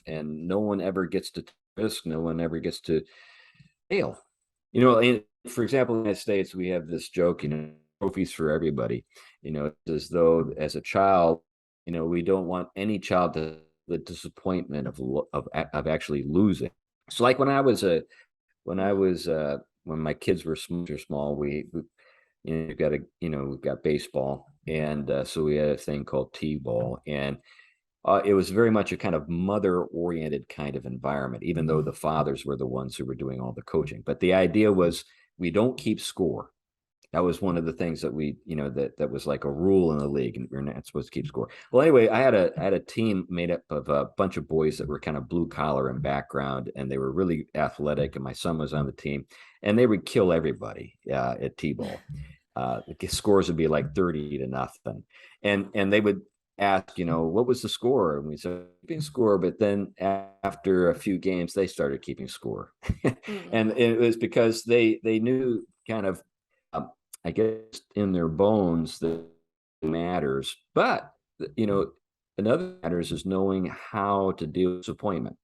A: and no one ever gets to risk, no one ever gets to fail. For example, in the United States, we have this joke, trophies for everybody. It's as though as a child, we don't want any child to the disappointment of actually losing. So like
B: Mm.
A: when my kids were small, we we've got baseball, and so we had a thing called t-ball, and it was very much a kind of mother-oriented kind of environment, even though the fathers were the ones who were doing all the coaching. But the idea was we don't keep score. That was one of the things that that was like a rule in the league, and we're not supposed to keep score. Well, anyway, I had a team made up of a bunch of boys that were kind of blue collar in background, and they were really athletic. And my son was on the team, and they would kill everybody at t-ball. The scores would be like 30-0, and they would ask, what was the score? And we said keeping score, but then after a few games, they started keeping score,
B: Mm.
A: and it was because they knew kind of, I guess, in their bones that matters. But another matters is knowing how to deal with disappointment,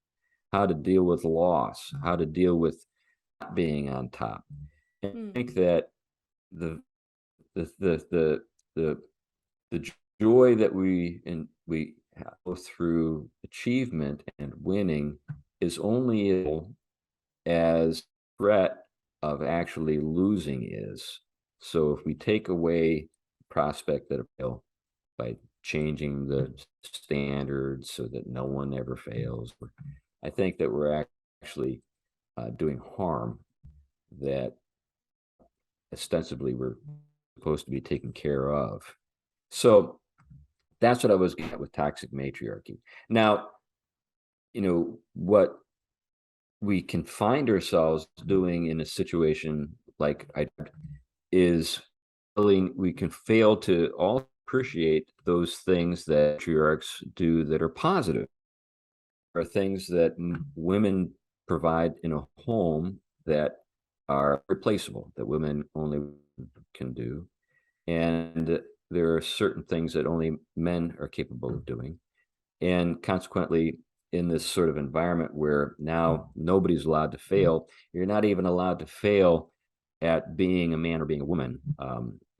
A: how to deal with loss, how to deal with not being on top. And I
B: Mm.
A: think that the the the the the, the joy that we go through achievement and winning is only as threat of actually losing is. So if we take away prospect that fail by changing the standards so that no one ever fails, I think that we're actually doing harm that ostensibly we're supposed to be taken care of. So that's what I was getting at with toxic matriarchy. Now, what we can find ourselves doing in a situation like I is we can fail to all appreciate those things that patriarchs do that are positive. are things that women provide in a home that are replaceable, that women only can do. And there are certain things that only men are capable of doing. And consequently, in this sort of environment where now nobody's allowed to fail, you're not even allowed to fail at being a man or being a woman.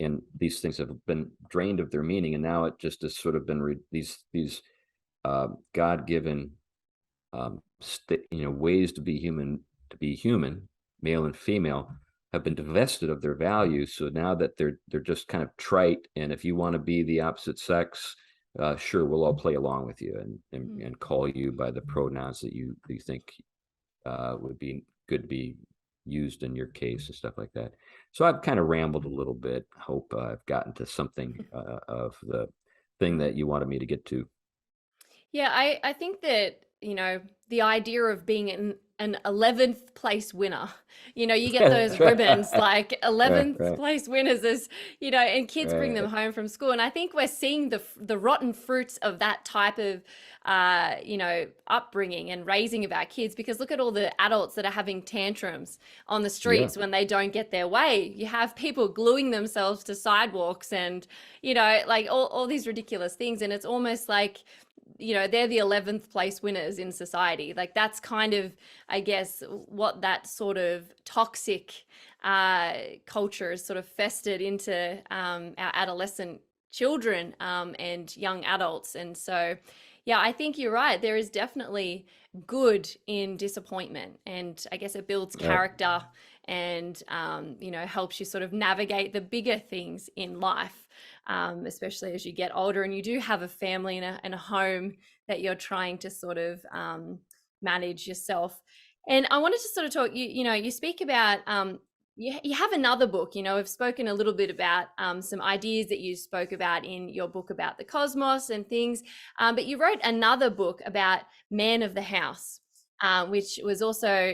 A: And these things have been drained of their meaning, and now it just has sort of been these God-given ways to be human, male and female, have been divested of their value. So now that they're just kind of trite, and if you want to be the opposite sex, sure, we'll all play along with you and call you by the pronouns that you think would be good to be used in your case and stuff like that. So I've kind of rambled a little bit. Hope I've gotten to something of the thing that you wanted me to get to.
B: Yeah, I think that, the idea of being an 11th place winner, you get those
A: That's right.
B: ribbons like
A: Right,
B: 11th
A: right,
B: place winners is, and kids bring them
A: right.
B: home from school. And I think we're seeing the rotten fruits of that type of, upbringing and raising of our kids, because look at all the adults that are having tantrums on the
A: Yeah,
B: streets when they don't get their way. You have people gluing themselves to sidewalks and, like all these ridiculous things. And it's almost like, they're the 11th place winners in society. Like that's kind of, I guess, what that sort of toxic culture is sort of festered into our adolescent children and young adults. And so, yeah, I think you're right. There is definitely good in disappointment. And I guess it builds
A: right.
B: character and, helps you sort of navigate the bigger things in life, especially as you get older and you do have a family and a home that you're trying to sort of manage yourself. And I wanted to sort of talk, you speak about, you have another book, we've spoken a little bit about some ideas that you spoke about in your book about the cosmos and things, but you wrote another book about man of the house, which was also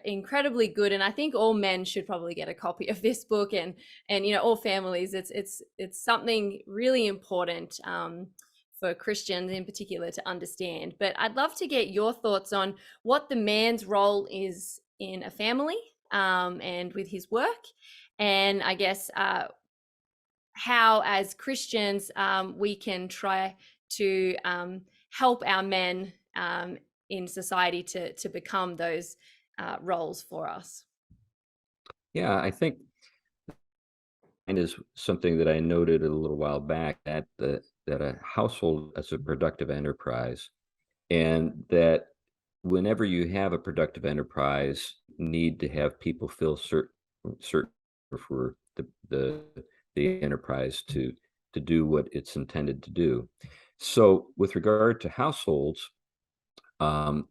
B: incredibly good. And I think all men should probably get a copy of this book, and all families. It's something really important for Christians in particular to understand. But I'd love to get your thoughts on what the man's role is in a family, and with his work, and I guess how as Christians we can try to help our men in society to become those roles for us.
A: Yeah, I think it is something that I noted a little while back, that a household is a productive enterprise, and that whenever you have a productive enterprise, need to have people feel certain for the enterprise to do what it's intended to do. So, with regard to households,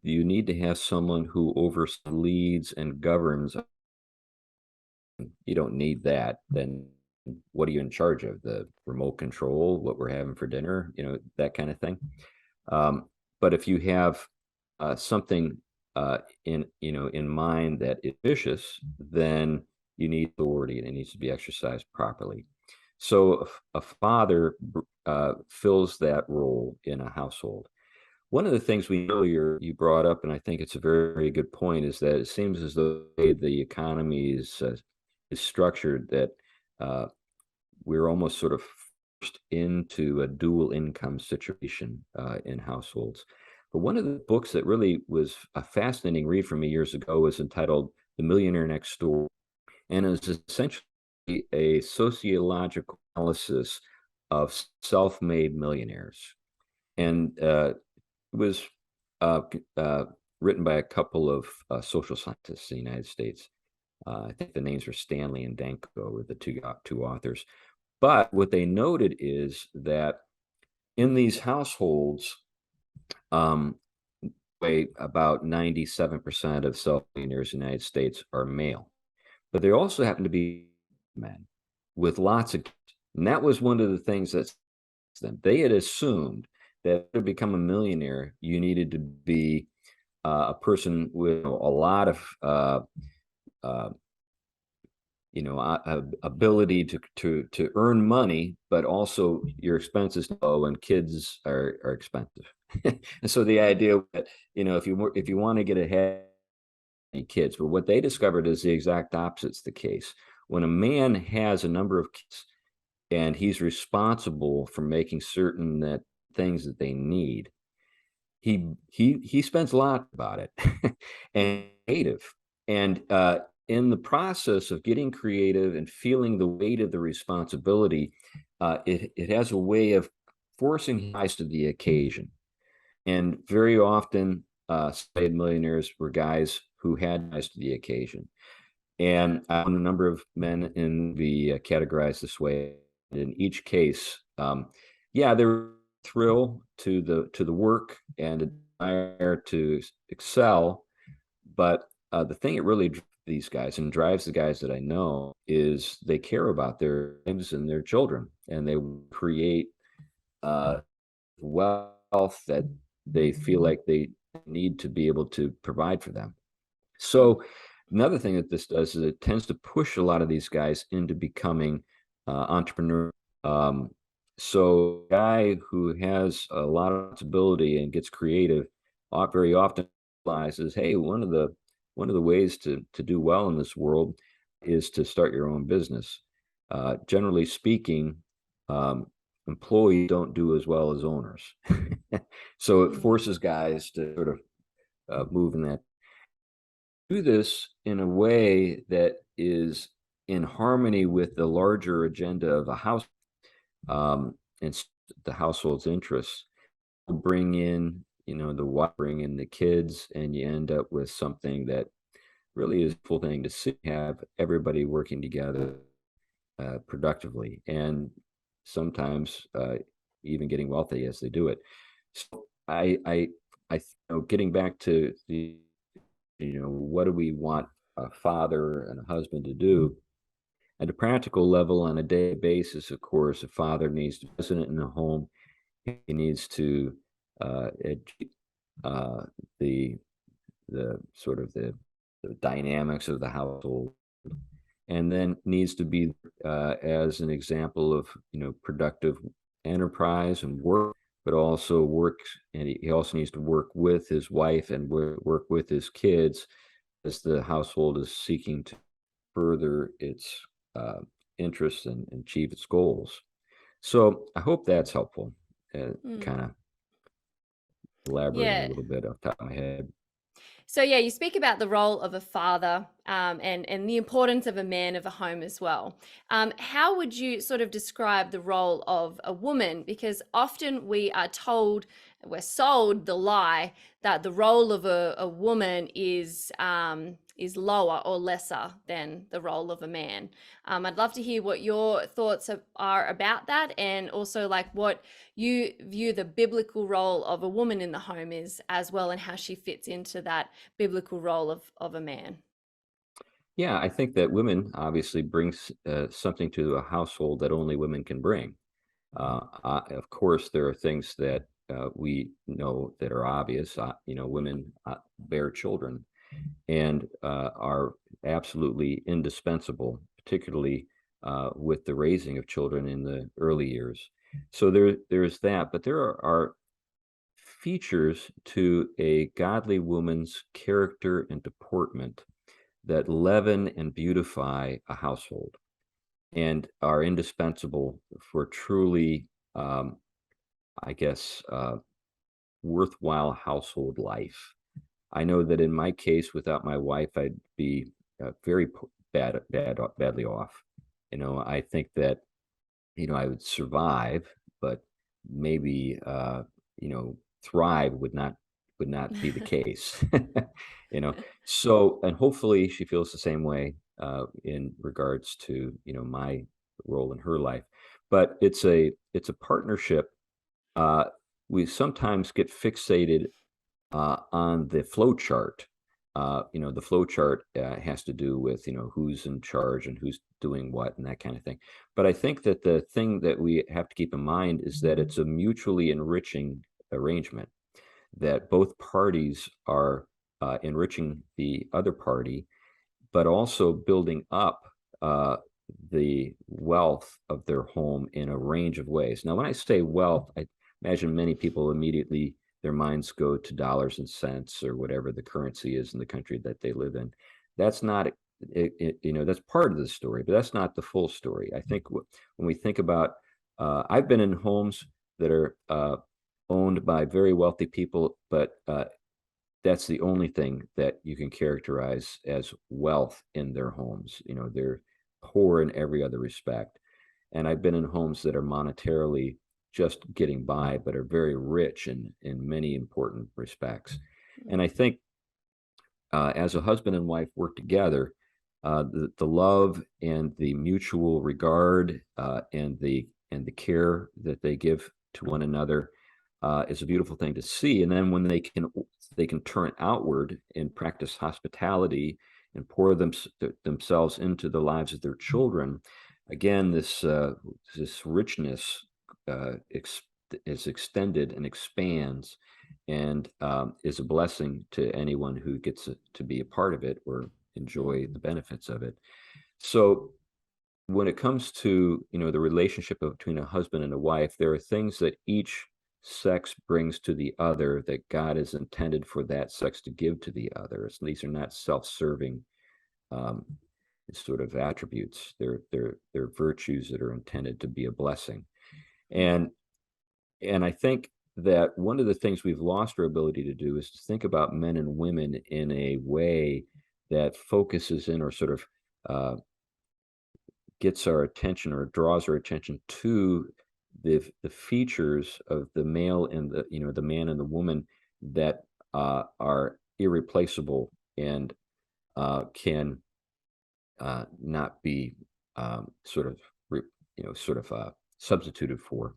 A: you need to have someone who leads and governs. You don't need that. Then what are you in charge of? The remote control, what we're having for dinner, that kind of thing. But if you have something in mind that is vicious, then you need authority, and it needs to be exercised properly. So a father fills that role in a household. One of the things we earlier you brought up, and I think it's a very, very good point, is that it seems as though the economy is structured that we're almost sort of forced into a dual income situation in households. But one of the books that really was a fascinating read for me years ago was entitled "The Millionaire Next Door," and it was essentially a sociological analysis of self-made millionaires. And it was uh, written by a couple of social scientists in the United States. I think the names were Stanley and Danko were the two authors. But what they noted is that in these households, um, about 97% of self-millionaires in the United States are male, but they also happen to be men with lots of kids. And that was one of the things that they had assumed that to become a millionaire, you needed to be a person with a lot of ability to earn money, but also your expenses low and kids are expensive. And so the idea that, if you want to get ahead of kids, but what they discovered is the exact opposite's the case. When a man has a number of kids and he's responsible for making certain that things that they need, he spends a lot about it and creative. And in the process of getting creative and feeling the weight of the responsibility, it has a way of forcing him to rise to the occasion. And very often, millionaires were guys who had rise to the occasion. And a number of men in the categorized this way. In each case, yeah, there thrill to the work and a desire to excel, but the thing that really drives these guys and drives the guys that I know is they care about their lives and their children, and they create wealth that they feel like they need to be able to provide for them.
B: Mm,
A: So another thing that this does is it tends to push a lot of these guys into becoming entrepreneurs. Um, so a guy who has a lot of responsibility and gets creative, very often realizes, hey, one of the ways to do well in this world is to start your own business. Generally speaking, um, employees don't do as well as owners, so it
B: mm,
A: forces guys to sort of move in that do this in a way that is in harmony with the larger agenda of the house, and the household's interests. Bring in, bring in the kids, and you end up with something that really is a full thing to see, have everybody working together productively, and sometimes even getting wealthy as they do it. So getting back to the, what do we want a father and a husband to do? At a practical level, on a day basis, of course, a father needs to be present in the home. He needs to educate the sort of the dynamics of the household, and then needs to be as an example of productive enterprise and work, but also works, and he also needs to work with his wife and work with his kids as the household is seeking to further its uh, interests and achieve its goals. So I hope that's helpful.
B: mm.
A: Kind of elaborating a
B: Yeah.
A: little bit off the top of my head.
B: So yeah, you speak about the role of a father, and the importance of a man of a home as well. How would you sort of describe the role of a woman? Because often we are told, we're sold the lie that the role of a woman is lower or lesser than the role of a man. I'd love to hear what your thoughts are about that, and also like what you view the biblical role of a woman in the home is as well, and how she fits into that biblical role of a man.
A: Yeah, I think that women obviously brings something to a household that only women can bring. Of course, there are things that we know that are obvious. Women bear children and are absolutely indispensable, particularly with the raising of children in the early years. So there's that, but there are features to a godly woman's character and deportment that leaven and beautify a household and are indispensable for truly, um, I guess, worthwhile household life. I know that in my case, without my wife, I'd be very badly off. I think that I would survive, but maybe thrive would not be the case. you know. So, and hopefully she feels the same way in regards to my role in her life. But it's a partnership. Uh, we sometimes get fixated on the flow chart. The flow chart has to do with who's in charge and who's doing what and that kind of thing. But I think that the thing that we have to keep in mind is that it's a mutually enriching arrangement, that both parties are enriching the other party, but also building up uh, the wealth of their home in a range of ways. Now, when I say wealth, I imagine many people immediately their minds go to dollars and cents or whatever the currency is in the country that they live in. That's not that's part of the story, but that's not the full story. I think when we think about, I've been in homes that are owned by very wealthy people, but that's the only thing that you can characterize as wealth in their homes. They're poor in every other respect. And I've been in homes that are monetarily just getting by, but are very rich in many important respects. And I think as a husband and wife work together, the love and the mutual regard and the care that they give to one another is a beautiful thing to see. And then when they can turn outward and practice hospitality and pour themselves into the lives of their children, again, this richness is extended and expands, and is a blessing to anyone who gets to be a part of it or enjoy the benefits of it. So when it comes to the relationship between a husband and a wife, there are things that each sex brings to the other that God has intended for that sex to give to the other. So these are not self-serving sort of attributes. They're virtues that are intended to be a blessing. And I think that one of the things we've lost our ability to do is to think about men and women in a way that focuses in or sort of gets our attention or draws our attention to the features of the male and the man and the woman that are irreplaceable and can not be sort of substituted for.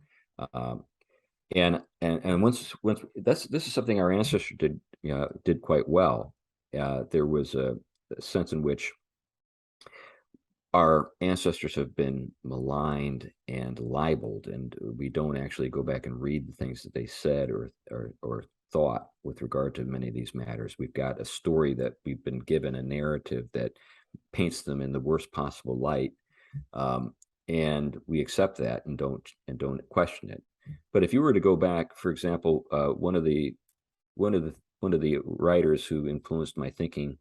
A: And once this is something our ancestors did quite well. There was a sense in which our ancestors have been maligned and libeled, and we don't actually go back and read the things that they said or thought with regard to many of these matters. We've got a story that we've been given, a narrative that paints them in the worst possible light, and we accept that and don't question it. But if you were to go back, for example, one of the writers who influenced my thinking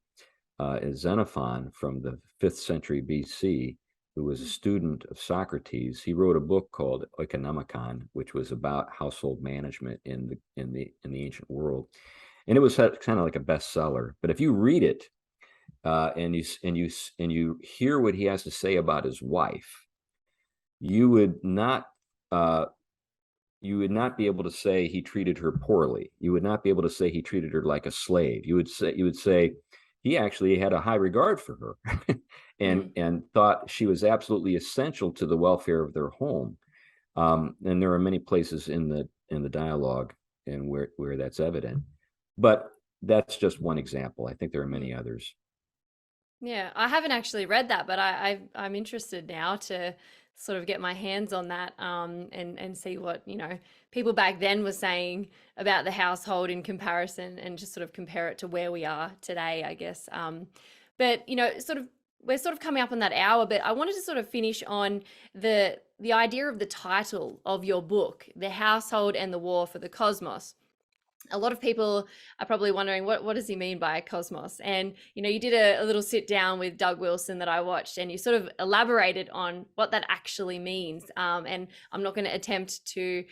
A: is Xenophon from the 5th century BC, who was a student of Socrates. He wrote a book called Oikonomicon, which was about household management in the ancient world, and it was kind of like a bestseller. But if you read it and you hear what he has to say about his wife, you would not be able to say he treated her poorly. You would not be able to say he treated her like a slave. You would say he actually had a high regard for her and thought she was absolutely essential to the welfare of their home. And there are many places in the dialogue and where that's evident. But that's just one example. I think there are many others.
B: Yeah, I haven't actually read that, but I'm interested now to sort of get my hands on that, and see what, people back then were saying about the household in comparison, and just sort of compare it to where we are today, I guess. But we're sort of coming up on that hour, but I wanted to sort of finish on the idea of the title of your book, The Household and the War for the Cosmos. A lot of people are probably wondering, what does he mean by cosmos? And you did a little sit down with Doug Wilson that I watched, and you sort of elaborated on what that actually means. And I'm not going to attempt to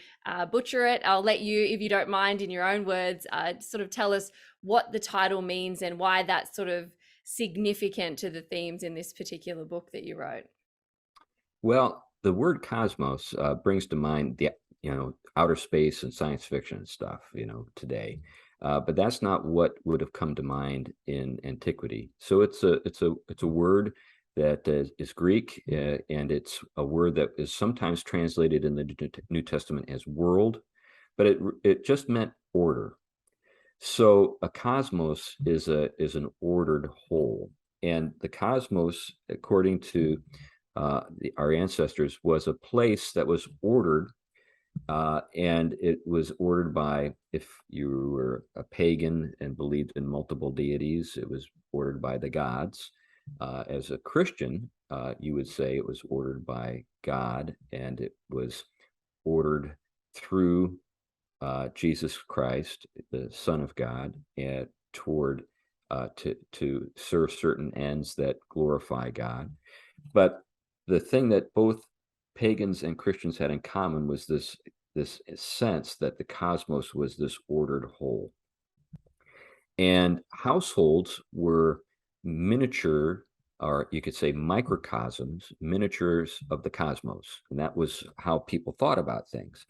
B: butcher it. I'll let you, if you don't mind, in your own words, sort of tell us what the title means and why that's sort of significant to the themes in this particular book that you wrote.
A: Well, the word cosmos brings to mind the outer space and science fiction stuff today, but that's not what would have come to mind in antiquity. So it's a word that is Greek, and it's a word that is sometimes translated in the New Testament as world, but it just meant order. So a cosmos is an ordered whole, and the cosmos, according to our ancestors, was a place that was ordered, and it was ordered by, if you were a pagan and believed in multiple deities, it was ordered by the gods. As a Christian, you would say it was ordered by God, and it was ordered through Jesus Christ, the Son of God, and toward to serve certain ends that glorify God. But the thing that both pagans and Christians had in common was this sense that the cosmos was this ordered whole. And households were miniature, or you could say microcosms, miniatures of the cosmos. And that was how people thought about things.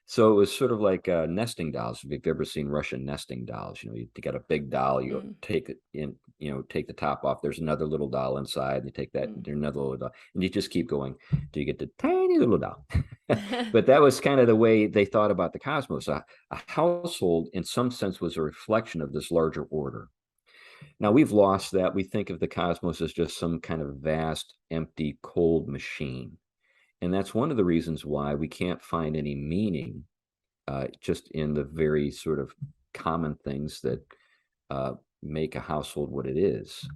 A: So it was sort of like nesting dolls. If you've ever seen Russian nesting dolls, you get a big doll, you
B: Mm,
A: take it in, take the top off. There's another little doll inside. You take that,
B: mm.
A: there's another little doll, and you just keep going till you get the tiny little doll. But that was kind of the way they thought about the cosmos. A household, in some sense, was a reflection of this larger order. Now we've lost that. We think of the cosmos as just some kind of vast, empty, cold machine. And that's one of the reasons why we can't find any meaning just in the very sort of common things that make a household what it is.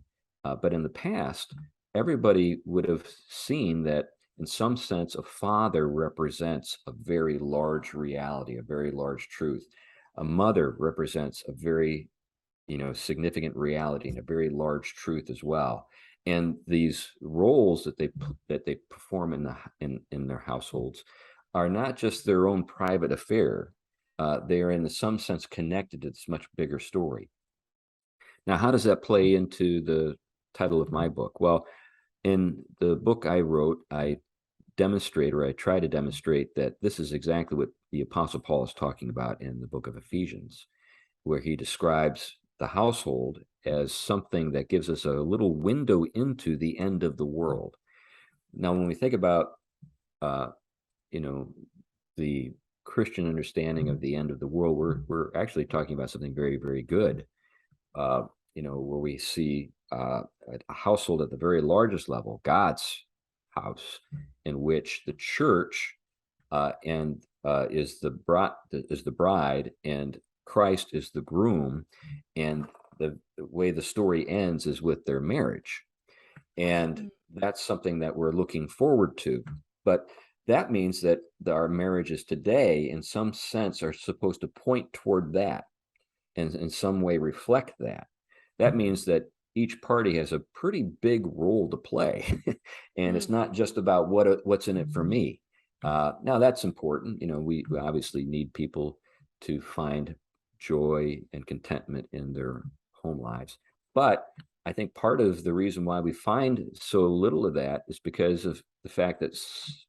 A: But in the past, everybody would have seen that in some sense, a father represents a very large reality, a very large truth. A mother represents a very, significant reality and a very large truth as well. And these roles that they perform in their households are not just their own private affair. They are in some sense connected to this much bigger story. Now, how does that play into the title of my book? Well, in the book I wrote, I try to demonstrate that this is exactly what the Apostle Paul is talking about in the book of Ephesians, where he describes the household as something that gives us a little window into the end of the world. Now, when we think about, uh, you know, the Christian understanding of the end of the world, we're actually talking about something very, very good. Uh, where we see a household at the very largest level, God's house, in which the church and is the bride, and Christ is the groom, and the way the story ends is with their marriage, and
B: Mm,
A: that's something that we're looking forward to. But that means that our marriages today, in some sense, are supposed to point toward that and in some way reflect that. That means that each party has a pretty big role to play, and it's
B: mm,
A: not just about what's in it for me. Now that's important. We obviously need people to find joy and contentment in their home lives, but I think part of the reason why we find so little of that is because of the fact that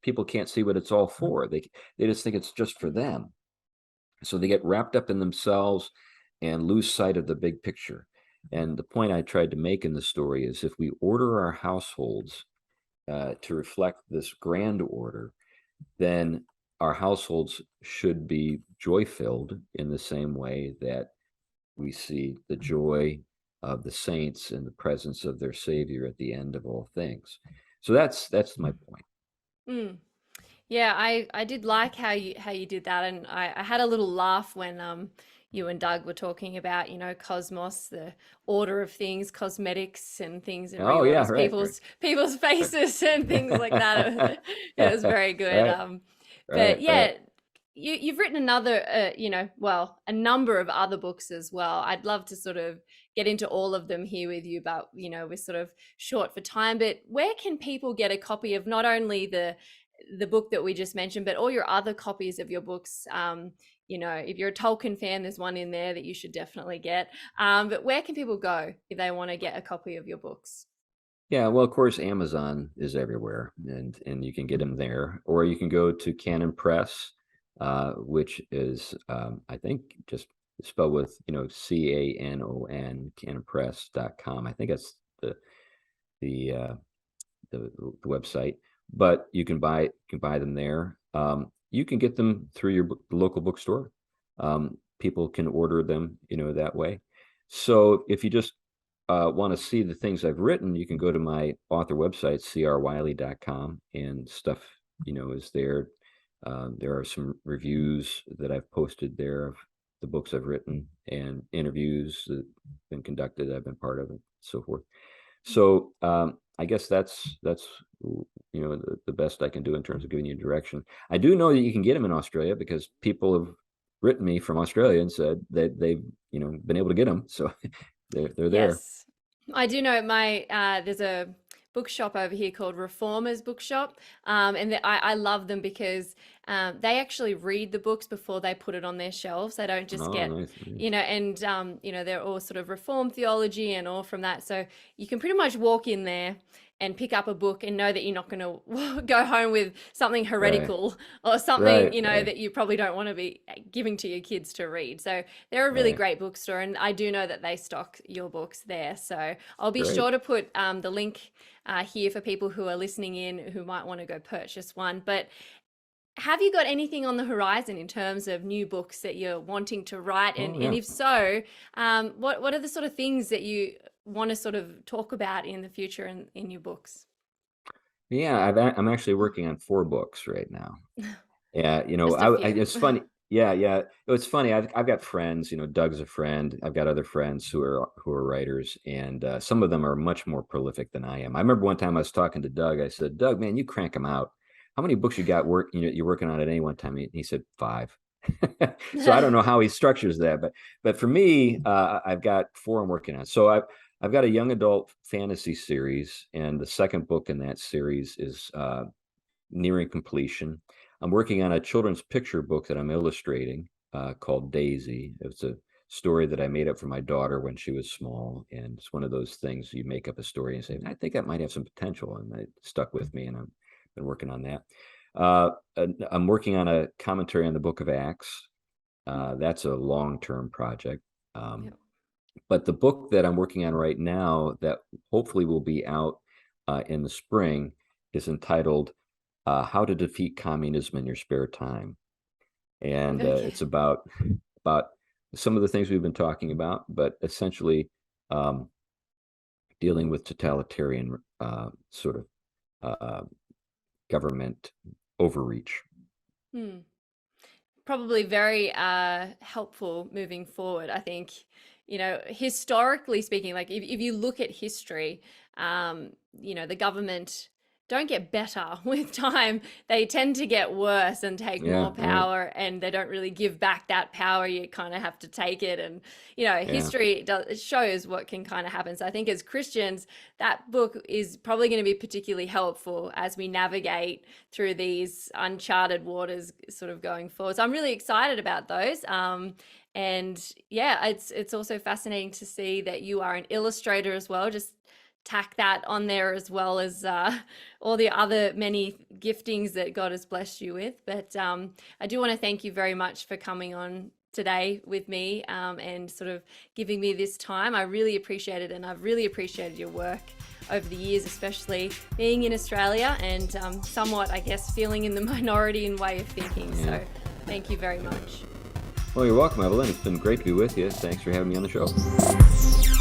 A: people can't see what it's all for. They just think it's just for them, so they get wrapped up in themselves and lose sight of the big picture. And the point I tried to make in the story is if we order our households to reflect this grand order, then our households should be joy filled in the same way that we see the joy of the saints in the presence of their Savior at the end of all things. So that's my point.
B: mm. Yeah, I did like how you did that, and I had a little laugh when you and Doug were talking about, cosmos, the order of things, cosmetics and things in
A: Oh
B: real order,
A: yeah, right,
B: people's faces and things like that. It was very good.
A: right,
B: But
A: right.
B: yeah, you've written another, well, a number of other books as well. I'd love to sort of get into all of them here with you, but we're sort of short for time. But where can people get a copy of not only the book that we just mentioned, but all your other copies of your books? If you're a Tolkien fan, there's one in there that you should definitely get. But where can people go if they want to get a copy of your books?
A: Yeah, well, of course, Amazon is everywhere, and you can get them there, or you can go to Canon Press, which is I think just spelled with CANON, canonpress.com. I think that's the uh, the website, but you can buy them there. You can get them through your local bookstore. People can order them, that way. So if you just want to see the things I've written, you can go to my author website, crwiley.com, and stuff, is there. There are some reviews that I've posted there of the books I've written and interviews that have been conducted, I've been part of, and so forth. So I guess that's the best I can do in terms of giving you direction. I do know that you can get them in Australia because people have written me from Australia and said that they've, been able to get them. So they're there.
B: Yes. I do know my there's a bookshop over here called Reformers Bookshop, and I love them because they actually read the books before they put it on their shelves. They don't just
A: Oh,
B: get,
A: nice.
B: and they're all sort of Reformed theology and all from that. So you can pretty much walk in there and pick up a book and know that you're not going to go home with something
A: Right.
B: heretical or something,
A: Right. Right.
B: that you probably don't want to be giving to your kids to read. So they're a really
A: Right.
B: great bookstore, and I do know that they stock your books there. So I'll be
A: Great.
B: sure to put the link here for people who are listening in who might want to go purchase one. But have you got anything on the horizon in terms of new books that you're wanting to write? And,
A: Oh,
B: and
A: yeah.
B: if so, what are the sort of things that you want to sort of talk about in the future in your books?
A: Yeah. I'm actually working on 4 books right now. Yeah,
B: Just a few.
A: it's funny. Yeah, yeah. It's funny. I've got friends. Doug's a friend. I've got other friends who are writers, and some of them are much more prolific than I am. I remember one time I was talking to Doug. I said, "Doug, man, you crank them out. How many books you got you're working on at any one time?" He said 5. So I don't know how he structures that, but for me, I've got 4 I'm working on. So I've got a young adult fantasy series, and the second book in that series is nearing completion. I'm working on a children's picture book that I'm illustrating called Daisy. It's a story that I made up for my daughter when she was small. And it's one of those things you make up a story and say, I think that might have some potential. And it stuck with me, and I've been working on that. I'm working on a commentary on the Book of Acts. That's a long-term project.
B: Yep.
A: But the book that I'm working on right now, that hopefully will be out in the spring, is entitled How to Defeat Communism in Your Spare Time. And
B: Okay.
A: it's about some of the things we've been talking about, but essentially um, dealing with totalitarian sort of government overreach.
B: Hmm. Probably very helpful moving forward. I think, historically speaking, like if you look at history, the government don't get better with time. They tend to get worse and take
A: Yeah,
B: more
A: right.
B: power, and they don't really give back that power. You kind of have to take it. And,
A: Yeah,
B: history does, it shows what can kind of happen. So I think as Christians, that book is probably going to be particularly helpful as we navigate through these uncharted waters sort of going forward. So I'm really excited about those. And yeah, it's also fascinating to see that you are an illustrator as well. Just tack that on there, as well as all the other many giftings that God has blessed you with. But I do want to thank you very much for coming on today with me, and sort of giving me this time. I really appreciate it, and I've really appreciated your work over the years, especially being in Australia and somewhat, I guess, feeling in the minority in way of thinking.
A: yeah.
B: So thank you very much.
A: Well, you're welcome, Evelyn. It's been great to be with you. Thanks for having me on the show.